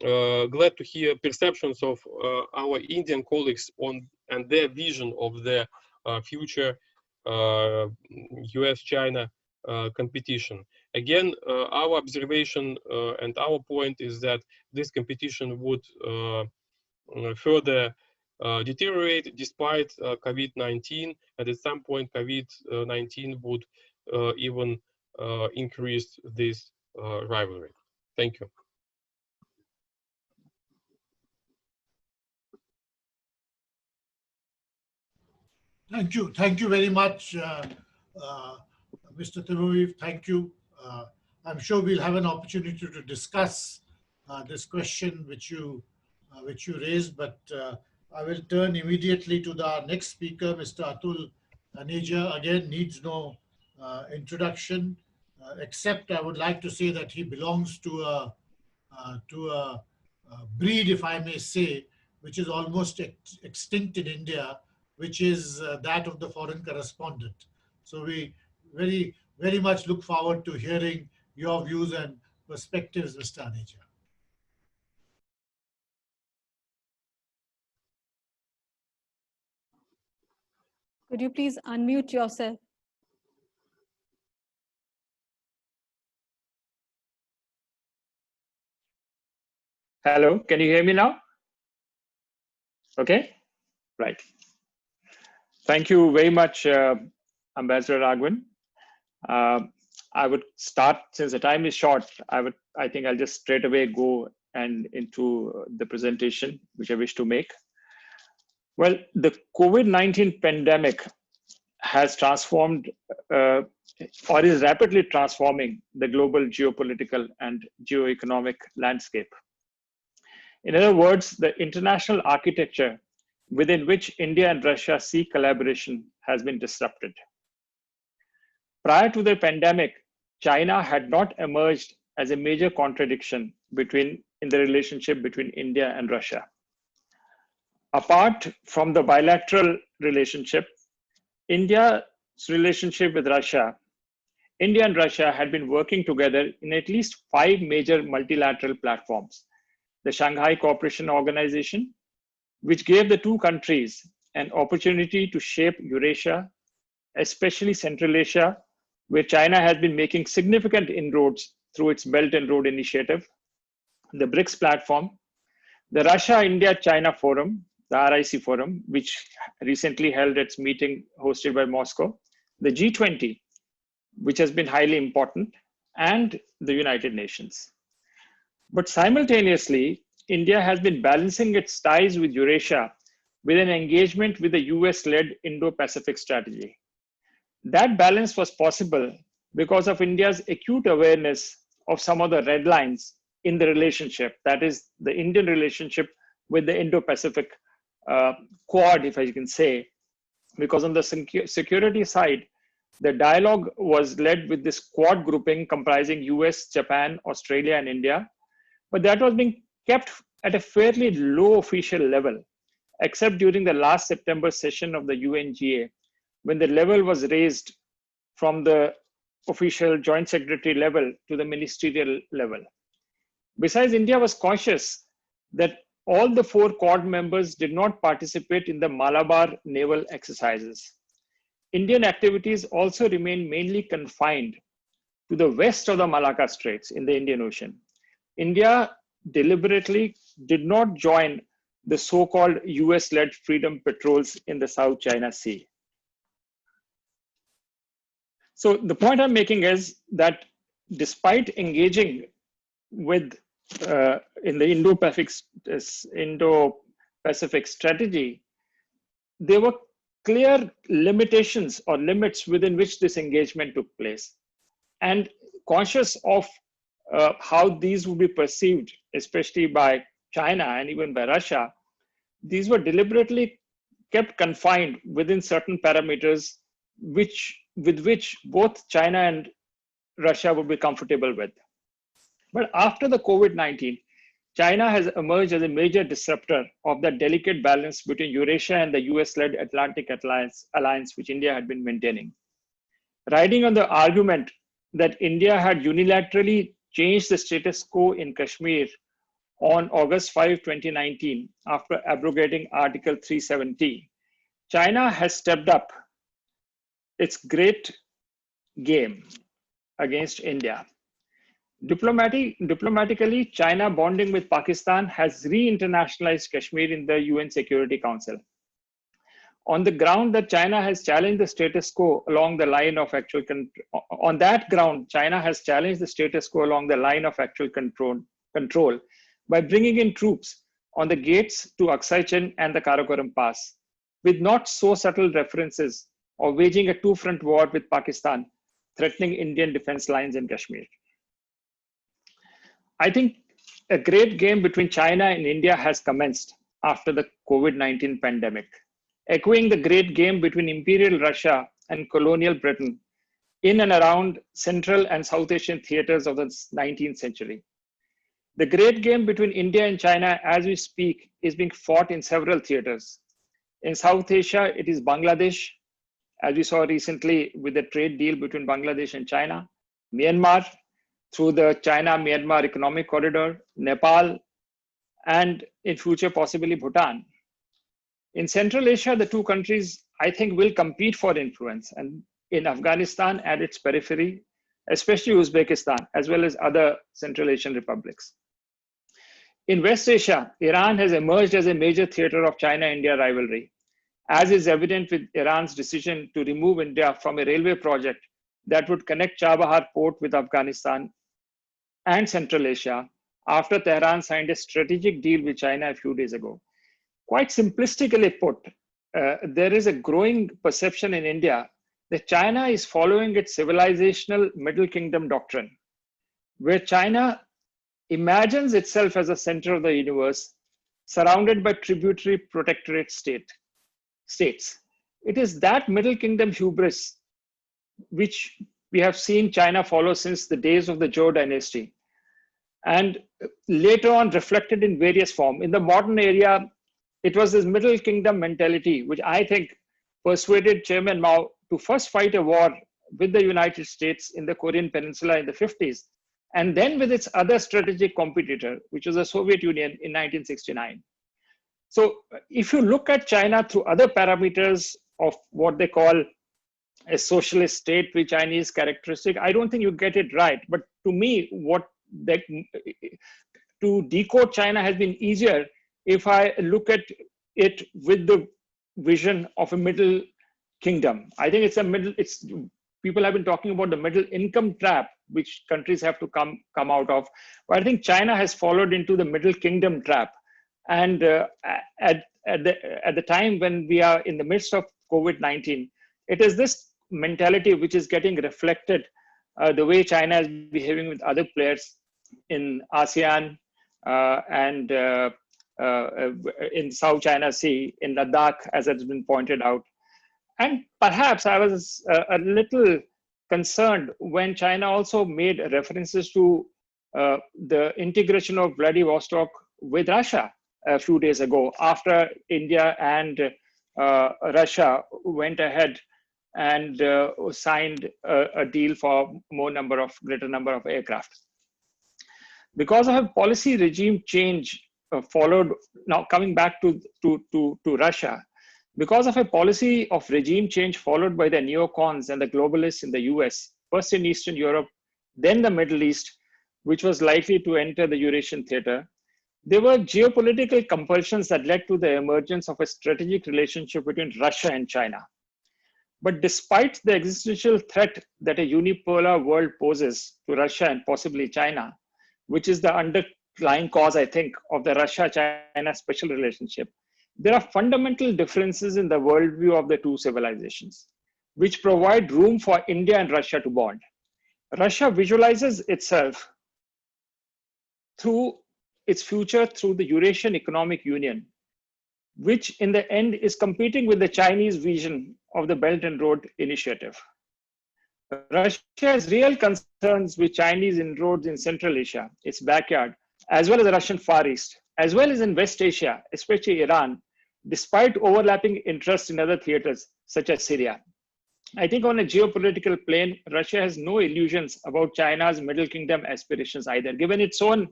S7: glad to hear perceptions of our Indian colleagues on and their vision of the future US-China competition. Again, our observation and our point is that this competition would further deteriorate despite COVID-19, and at some point COVID-19 would even increase this rivalry. Thank you.
S5: Thank you very much, Mr. Timoviv. Thank you. I'm sure we'll have an opportunity to discuss this question which you raised, but I will turn immediately to the next speaker, Mr. Atul Aneja. Again, needs no introduction, except I would like to say that he belongs to a breed, if I may say, which is almost extinct in India, which is that of the foreign correspondent. So we very much look forward to hearing your views and perspectives, Mr. Aneja.
S2: Could you please unmute yourself?
S8: Hello, can you hear me now? Okay, right. Thank you very much, Ambassador Raghavan. I would start, since the time is short, I think I'll just straight away go into the presentation which I wish to make. Well, the COVID-19 pandemic has transformed or is rapidly transforming the global geopolitical and geoeconomic landscape. In other words, the international architecture within which India and Russia seek collaboration has been disrupted. Prior to the pandemic, China had not emerged as a major contradiction in the relationship between India and Russia. Apart from the bilateral relationship, India's relationship with Russia, India and Russia had been working together in at least 5 major multilateral platforms. The Shanghai Cooperation Organization, which gave the two countries an opportunity to shape Eurasia, especially Central Asia, where China has been making significant inroads through its Belt and Road Initiative, the BRICS platform, the Russia-India-China Forum, the RIC Forum, which recently held its meeting hosted by Moscow, the G20, which has been highly important, and the United Nations. But simultaneously, India has been balancing its ties with Eurasia with an engagement with the US-led Indo-Pacific strategy. That balance was possible because of India's acute awareness of some of the red lines in the relationship, that is the Indian relationship with the Indo-Pacific Quad, if I can say, because on the security side, the dialogue was led with this Quad grouping comprising US, Japan, Australia, and India, but that was being kept at a fairly low official level, except during the last September session of the UNGA, when the level was raised from the official joint secretary level to the ministerial level. Besides, India was conscious that all the 4 Quad members did not participate in the Malabar naval exercises. Indian activities also remained mainly confined to the west of the Malacca Straits in the Indian Ocean. India deliberately did not join the so-called US-led freedom patrols in the South China Sea. So the point I'm making is that despite engaging with in the Indo-Pacific strategy, there were clear limitations or limits within which this engagement took place. And conscious of how these would be perceived, especially by China and even by Russia, these were deliberately kept confined within certain parameters which with which both China and Russia would be comfortable with. But after the COVID-19, China has emerged as a major disruptor of the delicate balance between Eurasia and the US-led Atlantic alliance, which India had been maintaining. Riding on the argument that India had unilaterally changed the status quo in Kashmir on August 5, 2019, after abrogating Article 370, China has stepped up its great game against India. Diplomatically, China bonding with Pakistan has re-internationalized Kashmir in the UN Security Council. On the ground that China has challenged the status quo along the line of actual on that ground, China has challenged the status quo along the line of actual control by bringing in troops on the gates to Aksai Chin and the Karakoram Pass, with not so subtle references of waging a two-front war with Pakistan, threatening Indian defense lines in Kashmir. I think a great game between China and India has commenced after the COVID-19 pandemic, echoing the great game between Imperial Russia and colonial Britain in and around Central and South Asian theaters of the 19th century. The great game between India and China as we speak is being fought in several theaters. In South Asia, it is Bangladesh, as we saw recently with the trade deal between Bangladesh and China, Myanmar, through the China-Myanmar Economic Corridor, Nepal, and in future possibly Bhutan. In Central Asia, the two countries, I think, will compete for influence, and in Afghanistan and its periphery, especially Uzbekistan, as well as other Central Asian republics. In West Asia, Iran has emerged as a major theater of China-India rivalry, as is evident with Iran's decision to remove India from a railway project that would connect Chabahar port with Afghanistan and Central Asia after Tehran signed a strategic deal with China a few days ago. Quite simplistically put, there is a growing perception in India that China is following its civilizational Middle Kingdom doctrine, where China imagines itself as a center of the universe, surrounded by tributary protectorate states. It is that Middle Kingdom hubris which we have seen China follow since the days of the Zhou dynasty, and later on reflected in various forms. In the modern era, it was this Middle Kingdom mentality, which I think persuaded Chairman Mao to first fight a war with the United States in the Korean Peninsula in the 50s, and then with its other strategic competitor, which was the Soviet Union in 1969. So if you look at China through other parameters of what they call a socialist state with Chinese characteristic, I don't think you get it right. But to me, to decode China has been easier if I look at it with the vision of a middle kingdom. I think people have been talking about the middle income trap, which countries have to come out of. But I think China has followed into the middle kingdom trap. And at the time when we are in the midst of COVID-19, it is this mentality which is getting reflected the way China is behaving with other players in ASEAN and in South China Sea, in Ladakh, as has been pointed out. And perhaps I was a little concerned when China also made references to the integration of Vladivostok with Russia a few days ago, after India and Russia went ahead and signed a deal for greater number of aircraft. Because of a policy regime change followed, now coming back to Russia, because of a policy of regime change followed by the neocons and the globalists in the US, first in Eastern Europe, then the Middle East, which was likely to enter the Eurasian theater, there were geopolitical compulsions that led to the emergence of a strategic relationship between Russia and China. But despite the existential threat that a unipolar world poses to Russia and possibly China, which is the underlying cause, I think, of the Russia-China special relationship, there are fundamental differences in the worldview of the two civilizations, which provide room for India and Russia to bond. Russia visualizes itself through its future through the Eurasian Economic Union, which in the end is competing with the Chinese vision of the Belt and Road Initiative. Russia has real concerns with Chinese inroads in Central Asia, its backyard, as well as the Russian Far East, as well as in West Asia, especially Iran, despite overlapping interests in other theaters, such as Syria. I think on a geopolitical plane, Russia has no illusions about China's Middle Kingdom aspirations either, given its own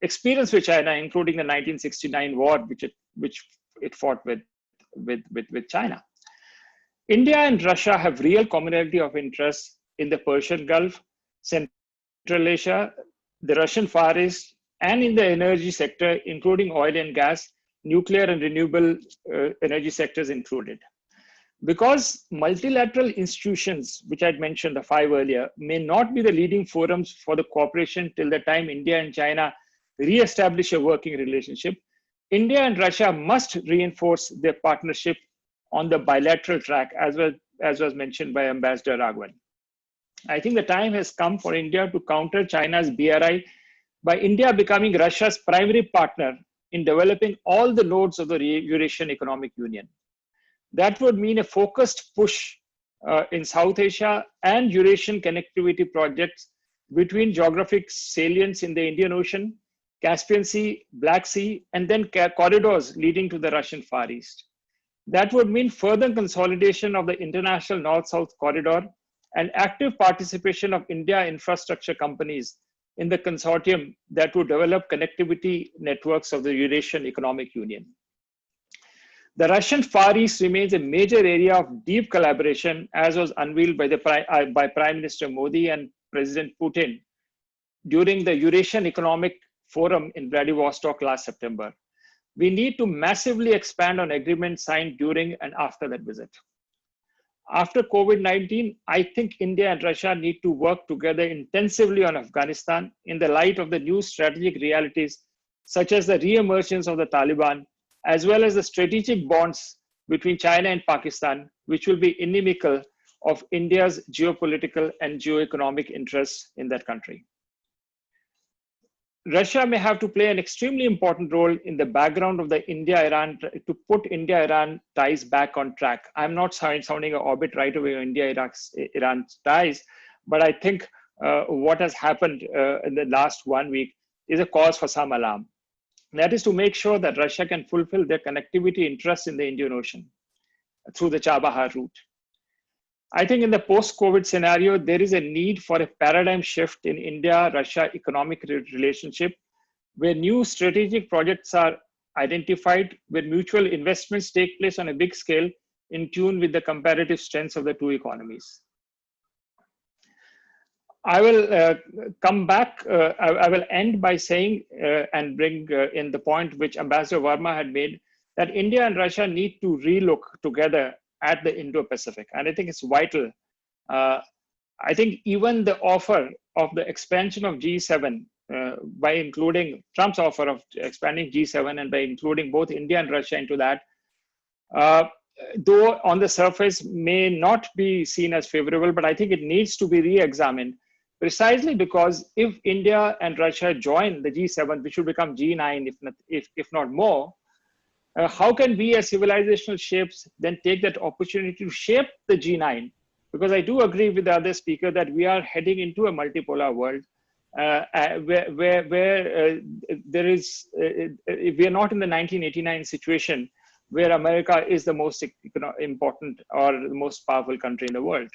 S8: experience with China, including the 1969 war, which it fought with China. India and Russia have real commonality of interest in the Persian Gulf, Central Asia, the Russian Far East, and in the energy sector, including oil and gas, nuclear and renewable energy sectors included. Because multilateral institutions, which I'd mentioned, the 5 earlier, may not be the leading forums for the cooperation till the time India and China re-establish a working relationship, India and Russia must reinforce their partnership on the bilateral track, as was mentioned by Ambassador Raghavan. I think the time has come for India to counter China's BRI by India becoming Russia's primary partner in developing all the nodes of the Eurasian Economic Union. That would mean a focused push in South Asia and Eurasian connectivity projects between geographic salients in the Indian Ocean, Caspian Sea, Black Sea, and then corridors leading to the Russian Far East. That would mean further consolidation of the international North-South corridor and active participation of India infrastructure companies in the consortium that would develop connectivity networks of the Eurasian Economic Union. The Russian Far East remains a major area of deep collaboration, as was unveiled by Prime Minister Modi and President Putin during the Eurasian Economic Forum in Vladivostok last September. We need to massively expand on agreements signed during and after that visit. After COVID-19, I think India and Russia need to work together intensively on Afghanistan in the light of the new strategic realities, such as the re-emergence of the Taliban, as well as the strategic bonds between China and Pakistan, which will be inimical of India's geopolitical and geoeconomic interests in that country. Russia may have to play an extremely important role in the background of the India-Iran, to put India-Iran ties back on track. I'm not sounding an orbit right away on India-Iran ties, but I think what has happened in the last 1 week is a cause for some alarm. That is to make sure that Russia can fulfill their connectivity interests in the Indian Ocean through the Chabahar route. I think in the post-COVID scenario, there is a need for a paradigm shift in India-Russia economic relationship, where new strategic projects are identified, where mutual investments take place on a big scale in tune with the comparative strengths of the two economies. I will come back, I will end by saying and bring in the point which Ambassador Verma had made, that India and Russia need to relook together at the Indo-Pacific. And I think it's vital. I think even the offer of the expansion of G7 by including Trump's offer of expanding G7 and by including both India and Russia into that, though on the surface may not be seen as favorable, but I think it needs to be re-examined precisely because if India and Russia join the G7, which will become G9 if not more, how can we as civilizational shapes then take that opportunity to shape the G9? Because I do agree with the other speaker that we are heading into a multipolar world where there is, we are not in the 1989 situation where America is the most important or the most powerful country in the world.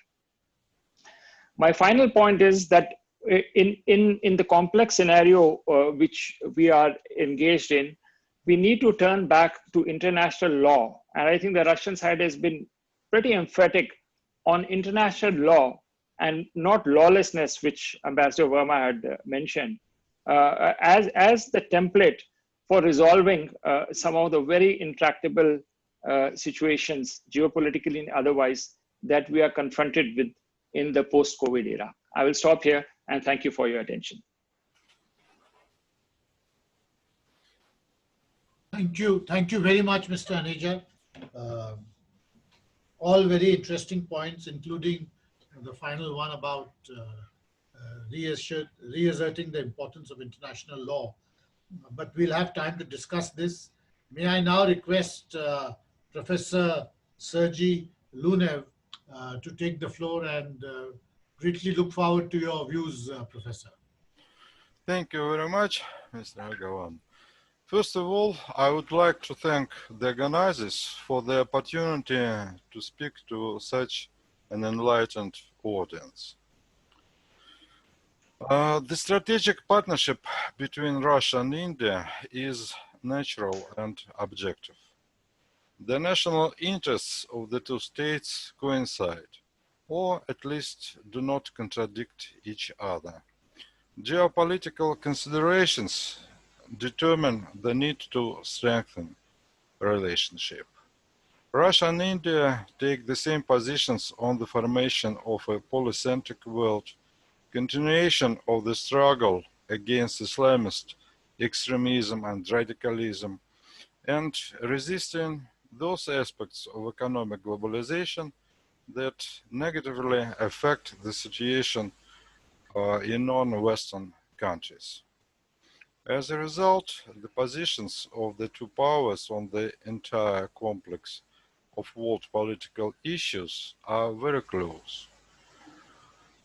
S8: My final point is that in the complex scenario which we are engaged in, we need to turn back to international law. And I think the Russian side has been pretty emphatic on international law and not lawlessness, which Ambassador Verma had mentioned, as the template for resolving some of the very intractable situations, geopolitically and otherwise, that we are confronted with in the post-COVID era. I will stop here and thank you for your attention.
S5: Thank you very much, Mr. Aneja. All very interesting points, including the final one about reasserting the importance of international law. But we'll have time to discuss this. May I now request Professor Sergei Lunev to take the floor and greatly look forward to your views, Professor.
S9: Thank you very much, Mr. Agawan. First of all, I would like to thank the organizers for the opportunity to speak to such an enlightened audience. The strategic partnership between Russia and India is natural and objective. The national interests of the two states coincide, or at least do not contradict each other. Geopolitical considerations determine the need to strengthen relationship. Russia and India take the same positions on the formation of a polycentric world, continuation of the struggle against Islamist extremism and radicalism, and resisting those aspects of economic globalization that negatively affect the situation in non-Western countries. As a result, the positions of the two powers on the entire complex of world political issues are very close.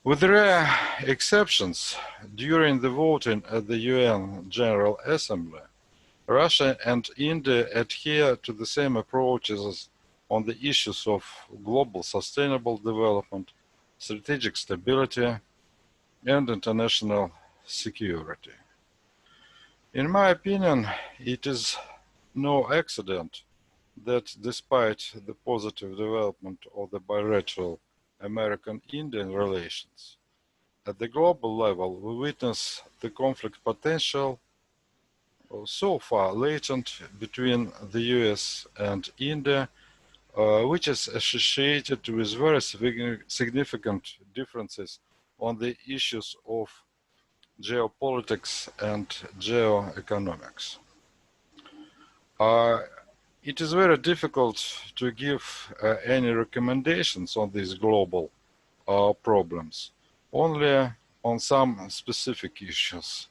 S9: With rare exceptions, during the voting at the UN General Assembly, Russia and India adhere to the same approaches on the issues of global sustainable development, strategic stability, and international security. In my opinion, it is no accident that despite the positive development of the bilateral American-Indian relations, at the global level we witness the conflict potential so far latent between the US and India, which is associated with very significant differences on the issues of geopolitics and geoeconomics. It is very difficult to give any recommendations on these global problems, only on some specific issues.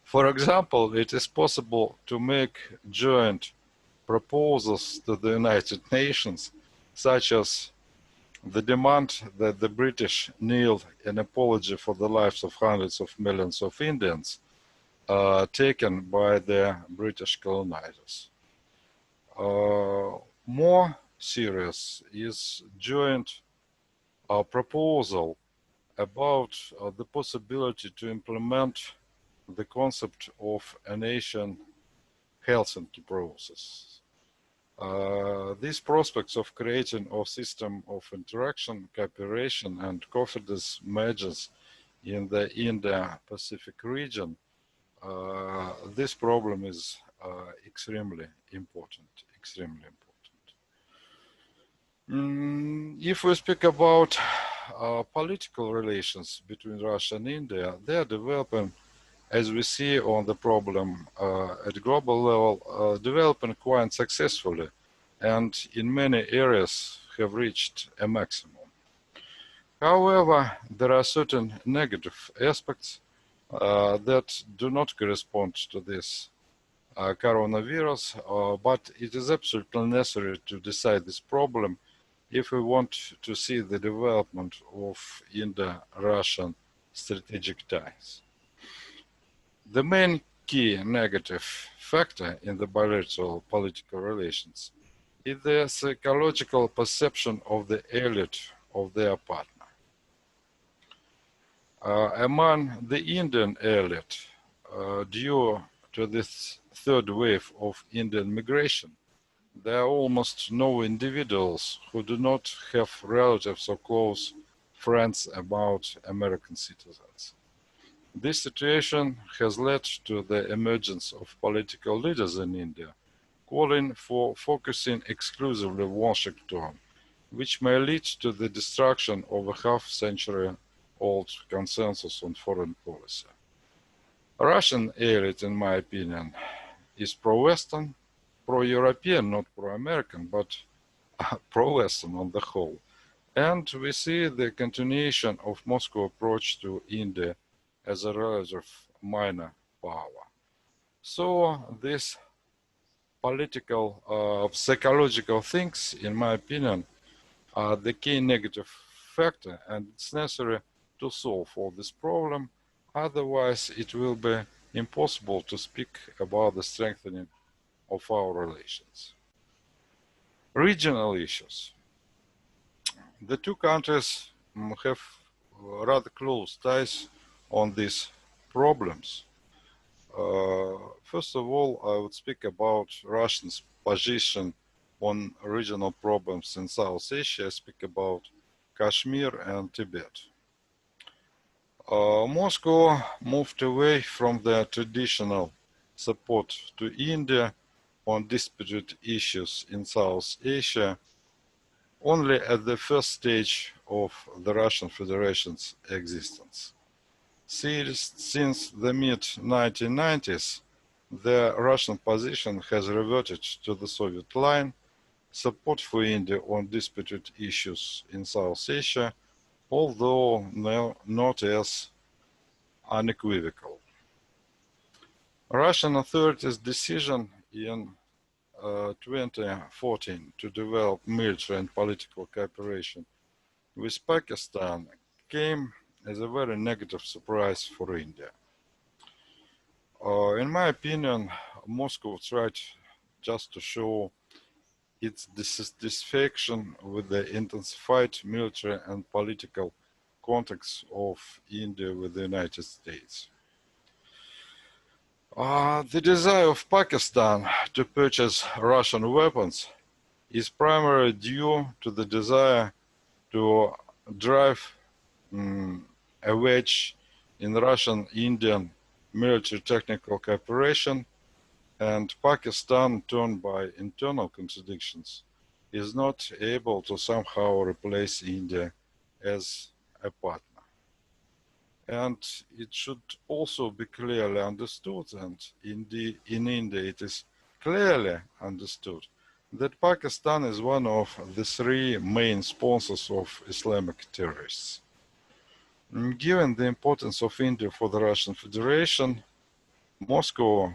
S9: For example, it is possible to make joint proposals to the United Nations, such as the demand that the British kneel an apology for the lives of hundreds of millions of Indians taken by the British colonizers. More serious is joint proposal about the possibility to implement the concept of a nation Helsinki process. These prospects of creating a system of interaction, cooperation, and confidence measures in the Indo-Pacific region, this problem is extremely important, If we speak about political relations between Russia and India, they are developing, as we see on the problem at global level, developing quite successfully, and in many areas have reached a maximum. However, there are certain negative aspects that do not correspond to this coronavirus, but it is absolutely necessary to decide this problem if we want to see the development of Indo-Russian strategic ties. The main key negative factor in the bilateral political relations is the psychological perception of the elite of their partner. Among the Indian elite, due to this third wave of Indian migration, there are almost no individuals who do not have relatives or close friends about American citizens. This situation has led to the emergence of political leaders in India, calling for focusing exclusively on Washington, which may lead to the destruction of a half-century-old consensus on foreign policy. Russian elite, in my opinion, is pro-Western, pro-European, not pro-American, but pro-Western on the whole. And we see the continuation of Moscow approach to India as a relative minor power. So this political, psychological things, in my opinion, are the key negative factor, and it's necessary to solve all this problem. Otherwise, it will be impossible to speak about the strengthening of our relations. Regional issues. The two countries have rather close ties on these problems. First of all, I would speak about Russia's position on regional problems in South Asia. I speak about Kashmir and Tibet. Moscow moved away from their traditional support to India on disputed issues in South Asia only at the first stage of the Russian Federation's existence. Since the mid-1990s, the Russian position has reverted to the Soviet line, support for India on disputed issues in South Asia, although not as unequivocal. Russian authorities' decision in 2014 to develop military and political cooperation with Pakistan came as a very negative surprise for India. In my opinion, Moscow tried just to show its dissatisfaction with the intensified military and political contacts of India with the United States. The desire of Pakistan to purchase Russian weapons is primarily due to the desire to drive a wedge in Russian-Indian military technical cooperation, and Pakistan, torn by internal contradictions, is not able to somehow replace India as a partner. And it should also be clearly understood, and in India it is clearly understood, that Pakistan is one of the three main sponsors of Islamic terrorists. Given the importance of India for the Russian Federation, Moscow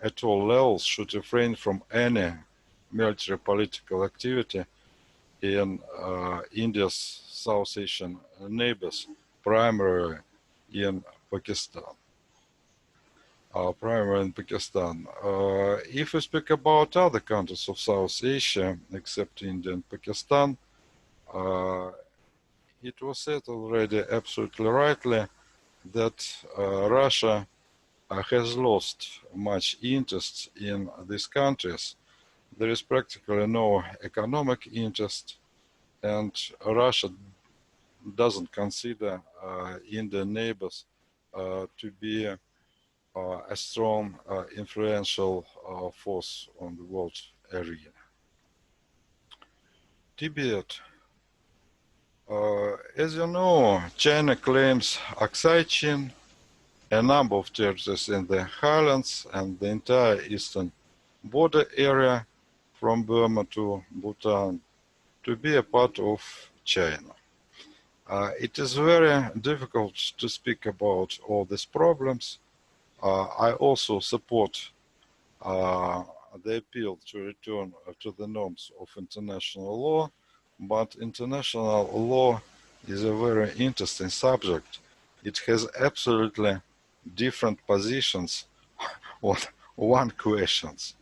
S9: at all levels should refrain from any military political activity in India's South Asian neighbors, primarily in Pakistan. If we speak about other countries of South Asia, except India and Pakistan, it was said already absolutely rightly that Russia has lost much interest in these countries. There is practically no economic interest, and Russia doesn't consider Indian neighbors to be a strong, influential force on the world arena. Tibet. As you know, China claims Aksai-Chin, a number of territories in the highlands, and the entire eastern border area from Burma to Bhutan to be a part of China. It is very difficult to speak about all these problems. I also support the appeal to return to the norms of international law, but international law is a very interesting subject. It has absolutely different positions on one questions.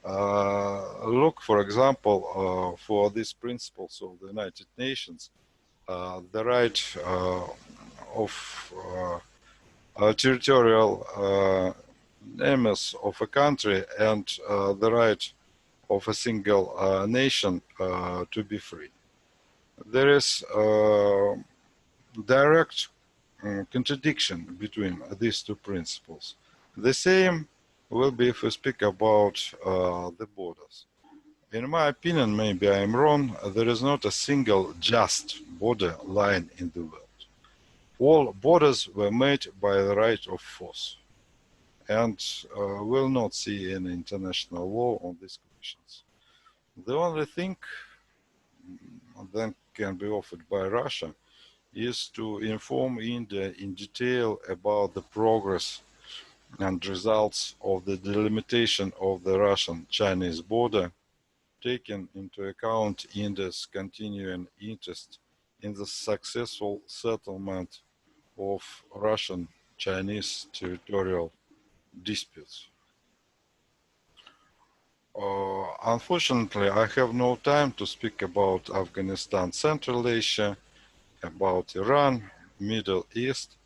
S9: Look, for example, for these principles of the United Nations, the right of territorial limits of a country and the right of a single nation to be free. There is direct contradiction between these two principles. The same will be if we speak about the borders. In my opinion, maybe I am wrong, there is not a single just border line in the world. All borders were made by the right of force, and will not see any international law on these questions. The only thing that can be offered by Russia is to inform India in detail about the progress and results of the delimitation of the Russian-Chinese border, taking into account India's continuing interest in the successful settlement of Russian-Chinese territorial disputes. Unfortunately, I have no time to speak about Afghanistan, Central Asia, about Iran, Middle East,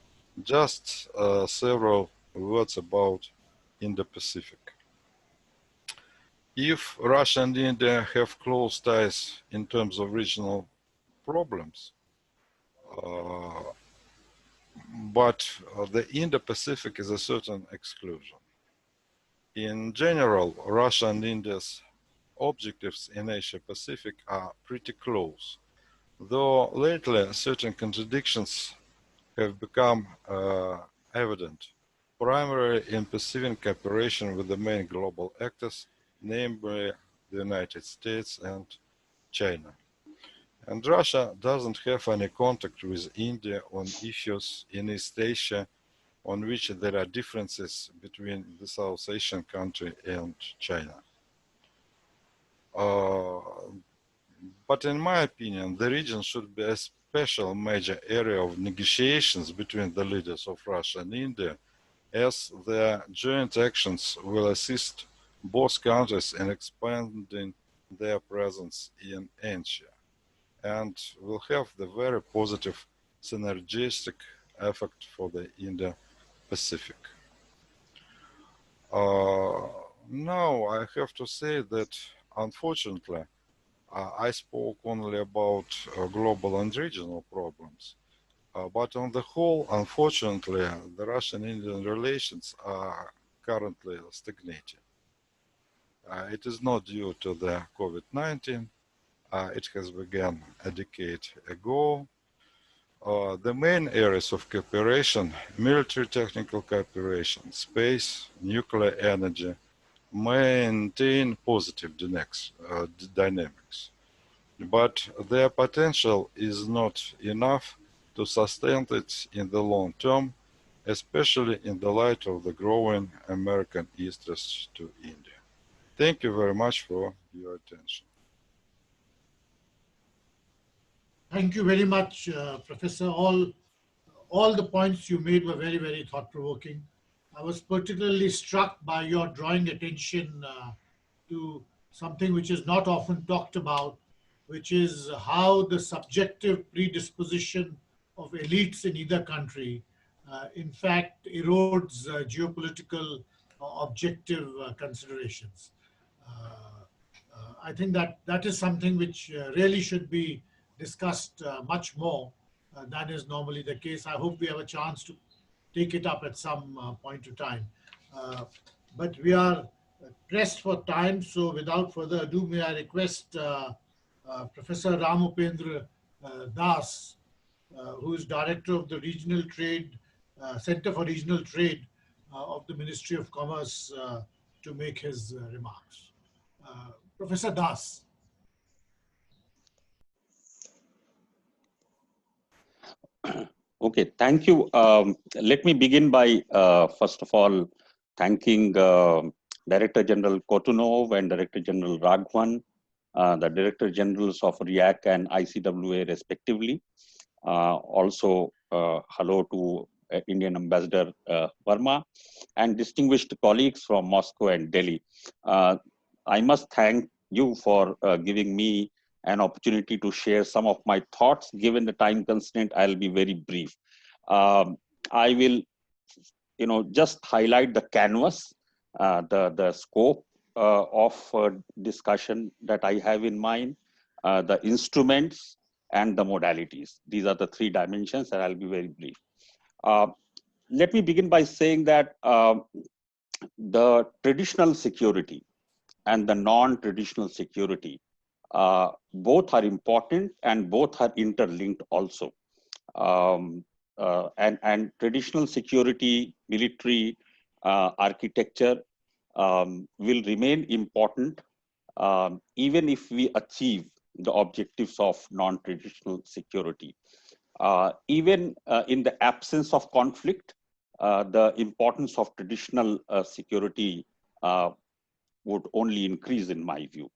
S9: just several words about Indo-Pacific. If Russia and India have close ties in terms of regional problems, but the Indo-Pacific is a certain exclusion. In general, Russia and India's objectives in Asia-Pacific are pretty close, though lately certain contradictions have become evident, primarily in perceiving cooperation with the main global actors, namely the United States and China. And Russia doesn't have any contact with India on issues in East Asia on which there are differences between the South Asian country and China. But in my opinion, the region should be a special major area of negotiations between the leaders of Russia and India, as their joint actions will assist both countries in expanding their presence in Asia and will have the very positive synergistic effect for the Indo-Pacific. Now I have to say that unfortunately I spoke only about global and regional problems, but on the whole, unfortunately, the Russian-Indian relations are currently stagnating. It is not due to the COVID-19. It has begun a decade ago. The main areas of cooperation, military technical cooperation, space, nuclear energy, maintain positive dynamics. But their potential is not enough to sustain it in the long term, especially in the light of the growing American interest to India. Thank you very much for your attention.
S5: Thank you very much, Professor. All the points you made were very, very thought-provoking. I was particularly struck by your drawing attention to something which is not often talked about, which is how the subjective predisposition of elites in either country, in fact, erodes geopolitical objective considerations. I think that is something which really should be discussed much more than is normally the case. I hope we have a chance to take it up at some point of time. But we are pressed for time, so without further ado, may I request Professor Ramupendra Das, who is Director of the Regional Trade, Center for Regional Trade of the Ministry of Commerce, to make his remarks. Professor Das.
S1: Okay, thank you. Let me begin by, first of all, thanking Director General Kotunov and Director General Raghavan, the Director Generals of RIAC and ICWA respectively. Also, hello to Indian Ambassador Verma and distinguished colleagues from Moscow and Delhi. I must thank you for giving me an opportunity to share some of my thoughts. Given the time constraint, I'll be very brief. I will, just highlight the canvas, the scope of discussion that I have in mind, the instruments and the modalities. These are the three dimensions, and I'll be very brief. Let me begin by saying that the traditional security and the non-traditional security, both are important and both are interlinked also. And traditional security, military architecture will remain important even if we achieve the objectives of non-traditional security. Even in the absence of conflict, the importance of traditional security would only increase in my view.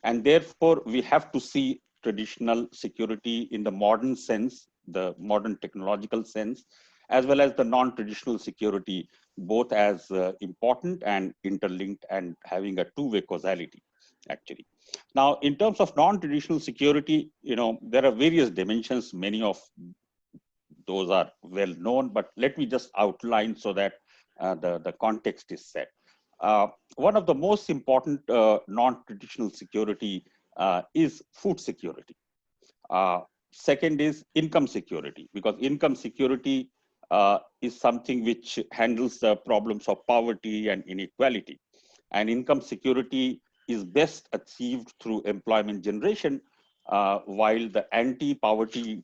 S1: And therefore, we have to see traditional security in the modern sense, the modern technological sense, as well as the non-traditional security, both as important and interlinked and having a two-way causality, actually. Now, in terms of non-traditional security, there are various dimensions. Many of those are well known, but let me just outline so that the context is set. One of the most important non-traditional security is food security. Second is income security, because income security is something which handles the problems of poverty and inequality. And income security is best achieved through employment generation, while the anti-poverty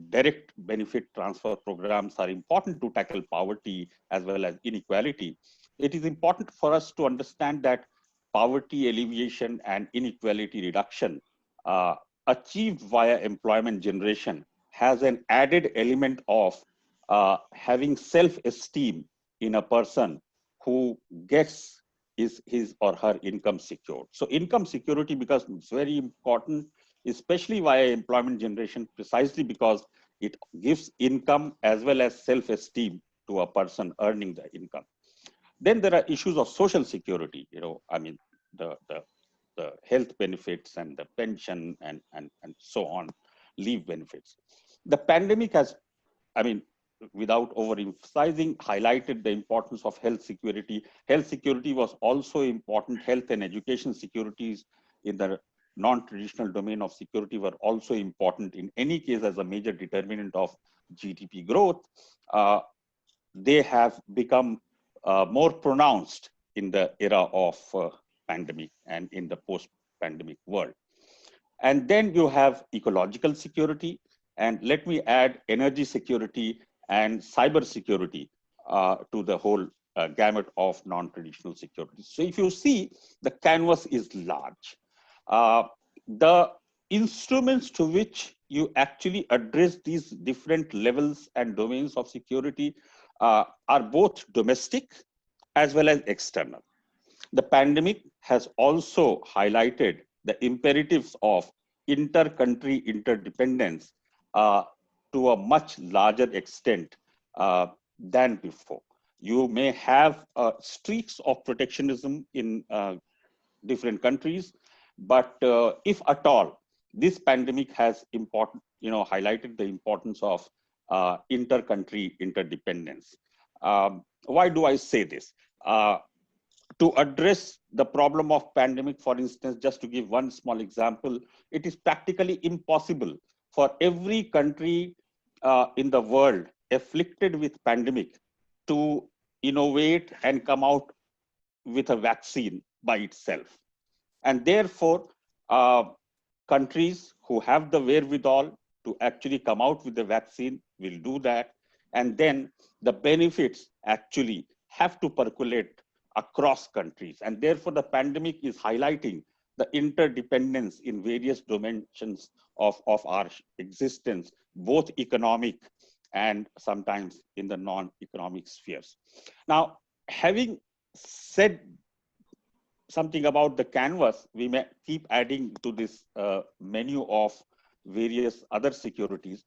S1: direct benefit transfer programs are important to tackle poverty as well as inequality. It is important for us to understand that poverty alleviation and inequality reduction achieved via employment generation has an added element of having self-esteem in a person who gets his or her income secured. So income security becomes very important, especially via employment generation, precisely because it gives income as well as self-esteem to a person earning the income. Then there are issues of social security, I mean, the health benefits and the pension and so on, leave benefits. The pandemic has, I mean, without overemphasizing, highlighted the importance of health security. Health security was also important. Health and education securities in the non-traditional domain of security were also important. In any case, as a major determinant of GDP growth, they have become more pronounced in the era of pandemic and in the post-pandemic world. And then you have ecological security, and let me add energy security and cyber security to the whole gamut of non-traditional security. So if you see, the canvas is large. The instruments to which you actually address these different levels and domains of security are both domestic as well as external. The pandemic has also highlighted the imperatives of inter-country interdependence to a much larger extent than before. You may have streaks of protectionism in different countries, but if at all, this pandemic has highlighted the importance of inter-country interdependence. Why do I say this? To address the problem of pandemic, for instance, just to give one small example, it is practically impossible for every country in the world afflicted with pandemic to innovate and come out with a vaccine by itself. And therefore, countries who have the wherewithal to actually come out with the vaccine will do that. And then the benefits actually have to percolate across countries. And therefore, the pandemic is highlighting the interdependence in various dimensions of our existence, both economic and sometimes in the non-economic spheres. Now, having said something about the canvas, we may keep adding to this menu of various other securities.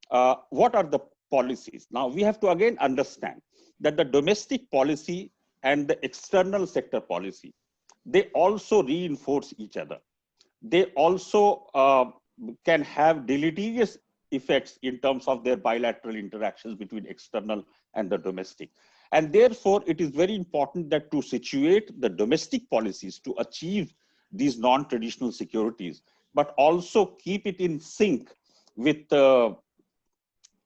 S1: What are the policies? Now, we have to again understand that the domestic policy and the external sector policy, they also reinforce each other. They also can have deleterious effects in terms of their bilateral interactions between external and the domestic. And therefore, it is very important that to situate the domestic policies to achieve these non-traditional securities, but also keep it in sync with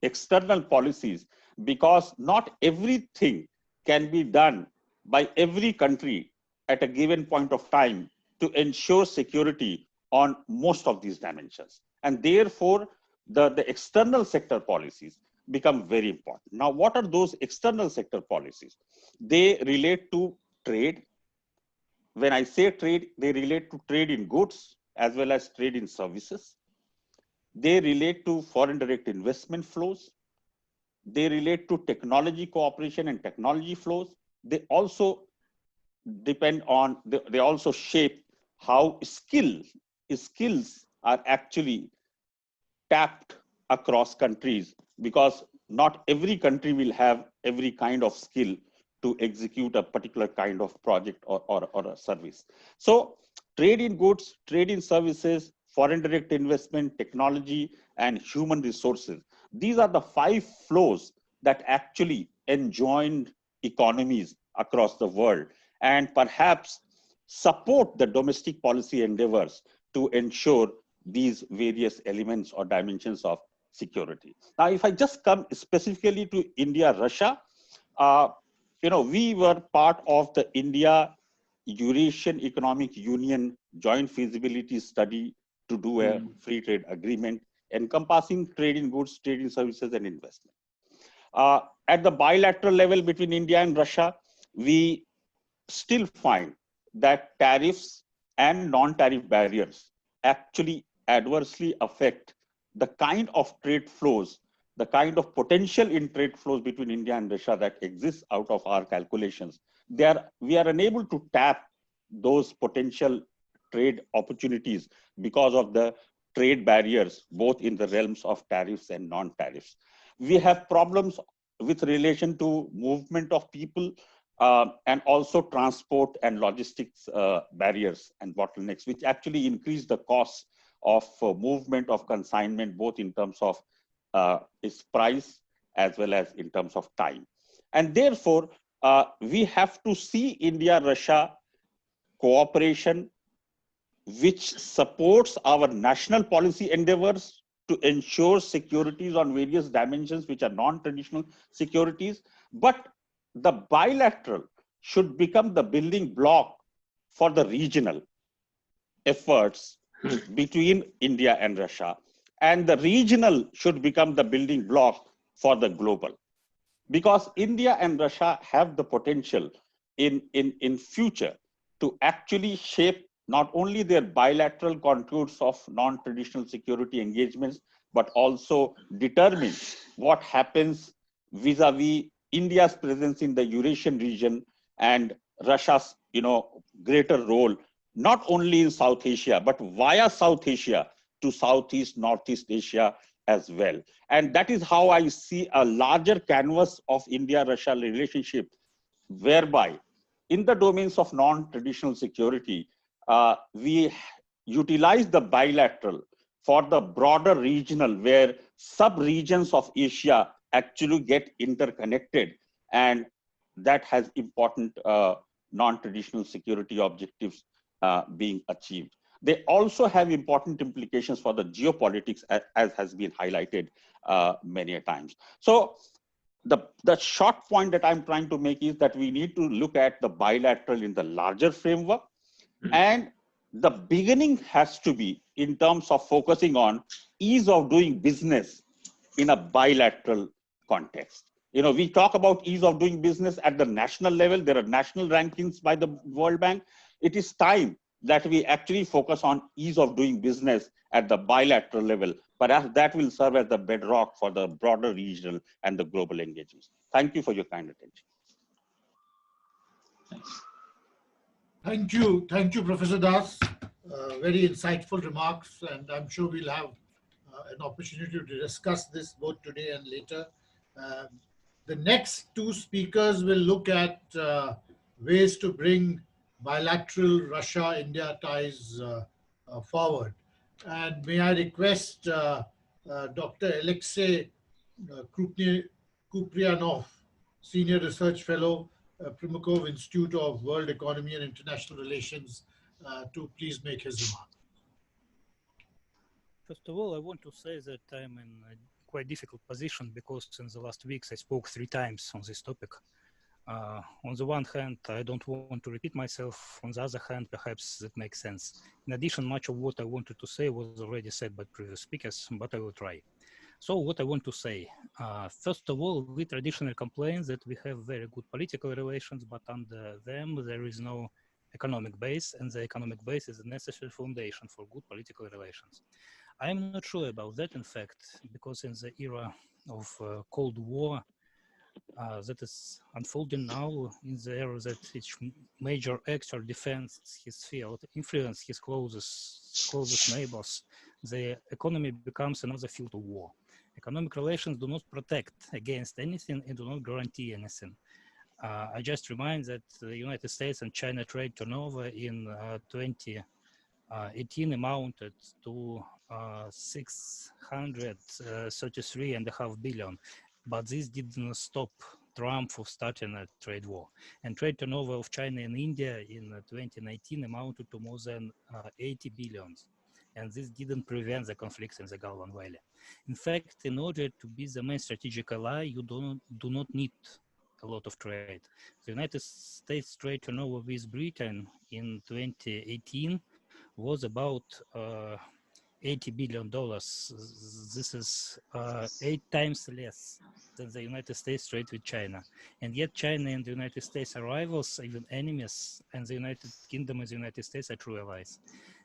S1: external policies, because not everything can be done by every country at a given point of time to ensure security on most of these dimensions. And therefore, the external sector policies become very important. Now, what are those external sector policies? They relate to trade. When I say trade, they relate to trade in goods as well as trade in services. They relate to foreign direct investment flows. They relate to technology cooperation and technology flows. They also depend on, they also shape how skills are actually tapped across countries, because not every country will have every kind of skill to execute a particular kind of project or a service. So trade in goods, trade in services, foreign direct investment, technology, and human resources. These are the 5 flows that actually enjoin economies across the world and perhaps support the domestic policy endeavors to ensure these various elements or dimensions of security. Now, if I just come specifically to India, Russia, we were part of the India-Eurasian Economic Union joint feasibility study to do a free trade agreement encompassing trade in goods, trade in services, and investment. At the bilateral level between India and Russia, we still find that tariffs and non-tariff barriers actually adversely affect the kind of trade flows, the kind of potential in trade flows between India and Russia that exists out of our calculations. We are unable to tap those potential trade opportunities because of the trade barriers, both in the realms of tariffs and non-tariffs. We have problems with relation to movement of people and also transport and logistics barriers and bottlenecks, which actually increase the costs of movement of consignment, both in terms of its price as well as in terms of time. And therefore, we have to see India-Russia cooperation, which supports our national policy endeavors to ensure securities on various dimensions, which are non-traditional securities. But the bilateral should become the building block for the regional efforts between India and Russia. And the regional should become the building block for the global. Because India and Russia have the potential in future to actually shape not only their bilateral contours of non-traditional security engagements, but also determine what happens vis-a-vis India's presence in the Eurasian region and Russia's greater role, not only in South Asia, but via South Asia to Southeast, Northeast Asia as well. And that is how I see a larger canvas of India-Russia relationship, whereby in the domains of non-traditional security, we utilize the bilateral for the broader regional, where sub-regions of Asia actually get interconnected, and that has important non-traditional security objectives being achieved. They also have important implications for the geopolitics, as has been highlighted many a times. So the short point that I'm trying to make is that we need to look at the bilateral in the larger framework, and the beginning has to be in terms of focusing on ease of doing business in a bilateral context. We talk about ease of doing business at the national level. There are national rankings by the World Bank. It is time that we actually focus on ease of doing business at the bilateral level. Perhaps that will serve as the bedrock for the broader regional and the global engagements. Thank you for your kind attention.
S5: Thank you, Professor Das. Very insightful remarks, and I'm sure we'll have an opportunity to discuss this both today and later. The next 2 speakers will look at ways to bring bilateral Russia-India ties forward. And may I request Dr. Alexei Kuprianov, Senior Research Fellow, Primakov Institute of World Economy and International Relations, to please make his remark.
S10: First of all, I want to say that I'm in a quite difficult position because in the last weeks I spoke 3 times on this topic. On the one hand, I don't want to repeat myself. On the other hand, perhaps that makes sense. In addition, much of what I wanted to say was already said by previous speakers, but I will try. So what I want to say, first of all, we traditionally complain that we have very good political relations, but under them there is no economic base, and the economic base is a necessary foundation for good political relations. I'm not sure about that, in fact, because in the era of Cold War, that is unfolding now, in the era that each major actor defends his field, influence his closest neighbors, the economy becomes another field of war. Economic relations do not protect against anything and do not guarantee anything. I just remind that the United States and China trade turnover in 2018 amounted to 633.5 billion, but this didn't stop Trump from starting a trade war. And trade turnover of China and India in 2019 amounted to more than 80 billion. And this didn't prevent the conflicts in the Galvan Valley. In fact, in order to be the main strategic ally, you do not need a lot of trade. The United States trade turnover with Britain in 2018 was about $80 billion. This is 8 times less than the United States trade with China. And yet China and the United States are rivals, even enemies, and the United Kingdom and the United States are true allies.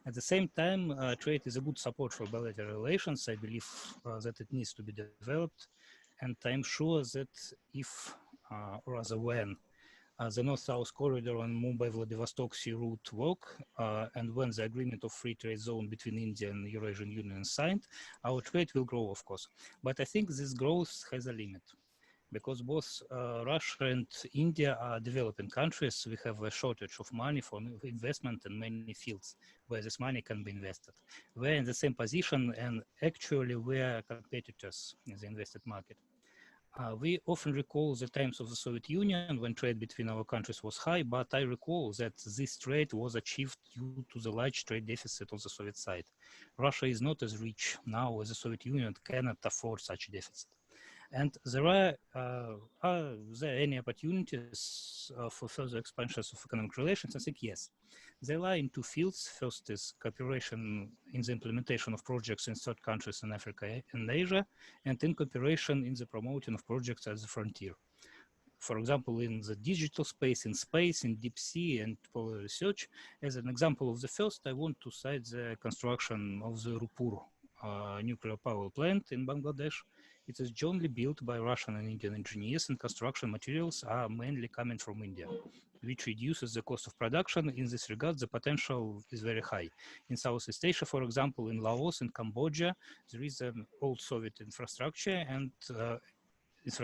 S10: At the same time, trade is a good support for bilateral relations. I believe that it needs to be developed. And I'm sure that if, or rather when, the North-South corridor on Mumbai-Vladivostok Sea route work, and when the agreement of free trade zone between India and the Eurasian Union is signed, our trade will grow, of course. But I think this growth has a limit, because both Russia and India are developing countries. We have a shortage of money for investment in many fields where this money can be invested. We're in the same position, and actually we're competitors in the invested market. We often recall the times of the Soviet Union when trade between our countries was high, but I recall that this trade was achieved due to the large trade deficit on the Soviet side. Russia is not as rich now as the Soviet Union, cannot afford such a deficit. And are there any opportunities for further expansions of economic relations? I think yes. They lie in 2 fields. First is cooperation in the implementation of projects in third countries in Africa and Asia, and in cooperation in the promoting of projects at the frontier. For example, in the digital space, in space, in deep sea, and polar research. As an example of the first, I want to cite the construction of the Rupur nuclear power plant in Bangladesh. It is jointly built by Russian and Indian engineers, and construction materials are mainly coming from India, which reduces the cost of production. In this regard, the potential is very high. In Southeast Asia, for example, in Laos and Cambodia, there is an old Soviet infrastructure, and this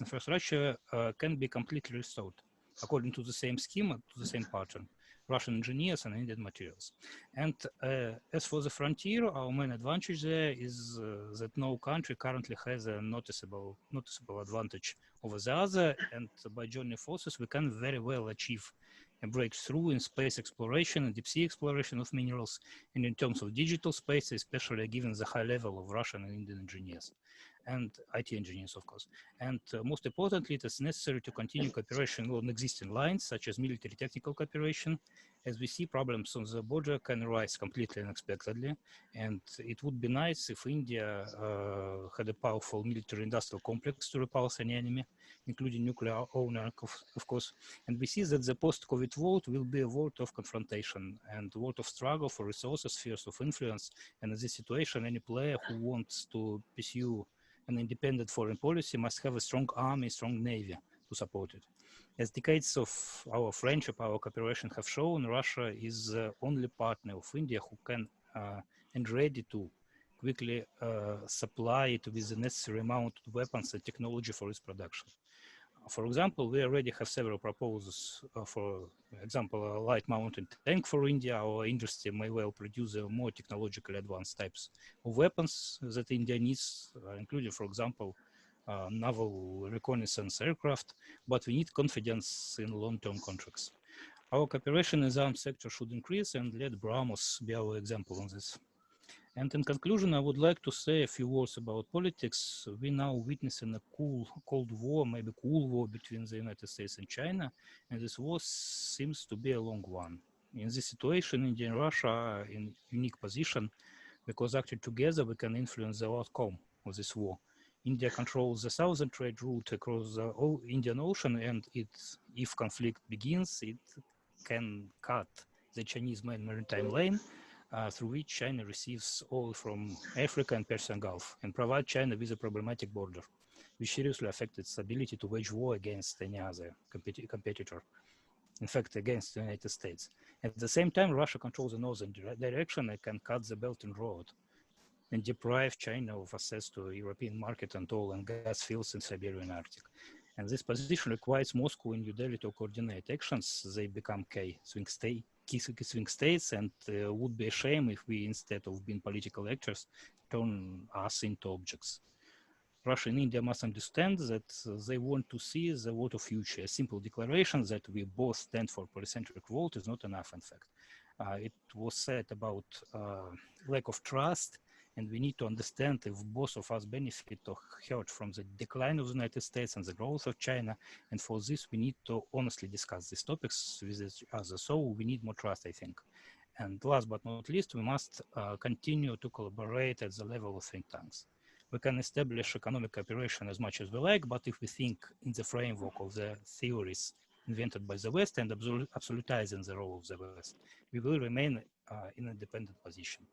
S10: infrastructure can be completely restored according to the same scheme, to the same pattern, Russian engineers and Indian materials. And as for the frontier, our main advantage there is that no country currently has a noticeable advantage over the other, and by joining forces, we can very well achieve a breakthrough in space exploration and deep sea exploration of minerals, and in terms of digital space, especially given the high level of Russian and Indian engineers and IT engineers, of course. And most importantly, it is necessary to continue cooperation on existing lines, such as military technical cooperation. As we see, problems on the border can arise completely unexpectedly, and it would be nice if India had a powerful military industrial complex to repulse any enemy, including nuclear owner, of course. And we see that the post-COVID world will be a world of confrontation and a world of struggle for resources, spheres of influence. And in this situation, any player who wants to pursue an independent foreign policy must have a strong army, strong navy to support it. As decades of our friendship, our cooperation have shown, Russia is the only partner of India who can and ready to quickly supply it with the necessary amount of weapons and technology for its production. For example, we already have several proposals for example, a light mounted tank for India. Our industry may well produce more technologically advanced types of weapons that India needs, including, for example, naval reconnaissance aircraft, but we need confidence in long-term contracts. Our cooperation in the arms sector should increase, and let BrahMos be our example on this. And in conclusion, I would like to say a few words about politics. We now witnessing a cold war, maybe cool war between the United States and China, and this war seems to be a long one. In this situation, India and Russia are in unique position because acting together, we can influence the outcome of this war. India controls the southern trade route across the Indian Ocean, and if conflict begins, it can cut the Chinese maritime lane, through which China receives oil from Africa and Persian Gulf, and provide China with a problematic border, which seriously affects its ability to wage war against any other competitor, in fact, against the United States. At the same time, Russia controls the northern direction and can cut the Belt and Road, and deprive China of access to the European market and oil and gas fields in Siberian Arctic. And this position requires Moscow and New Delhi to coordinate actions. They become key swing states, and would be a shame if we, instead of being political actors, turn us into objects. Russia and India must understand that they want to see the water future. A simple declaration that we both stand for polycentric world is not enough, in fact. It was said about lack of trust, and we need to understand if both of us benefit or hurt from the decline of the United States and the growth of China. And for this, we need to honestly discuss these topics with each other. So we need more trust, I think. And last but not least, we must continue to collaborate at the level of think tanks. We can establish economic cooperation as much as we like, but if we think in the framework of the theories invented by the West and absolutizing the role of the West, we will remain in a dependent position.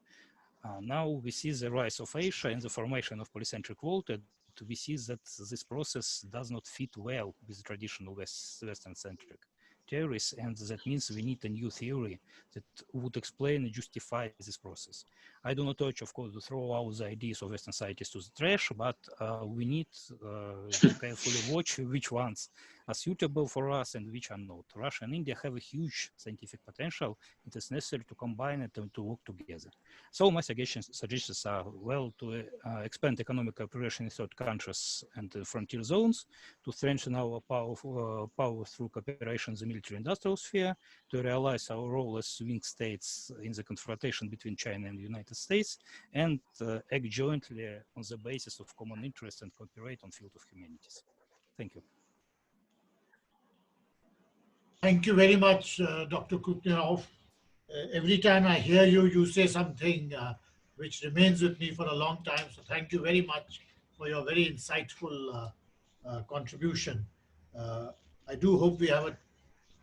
S10: Now we see the rise of Asia and the formation of polycentric world, and we see that this process does not fit well with traditional Western-centric theories, and that means we need a new theory that would explain and justify this process. I do not urge, of course, to throw out the ideas of Western scientists to the trash, but we need to carefully watch which ones are suitable for us and which are not. Russia and India have a huge scientific potential. It is necessary to combine it and to work together. So my suggestions are, well, to expand economic cooperation in third countries and frontier zones, to strengthen our power through cooperation in the military-industrial sphere, to realize our role as swing states in the confrontation between China and the United States, and act jointly on the basis of common interests and cooperate on field of humanities. Thank you.
S5: Thank you very much, Dr. Kutnerov. Every time I hear you, you say something which remains with me for a long time. So thank you very much for your very insightful contribution. I do hope we have a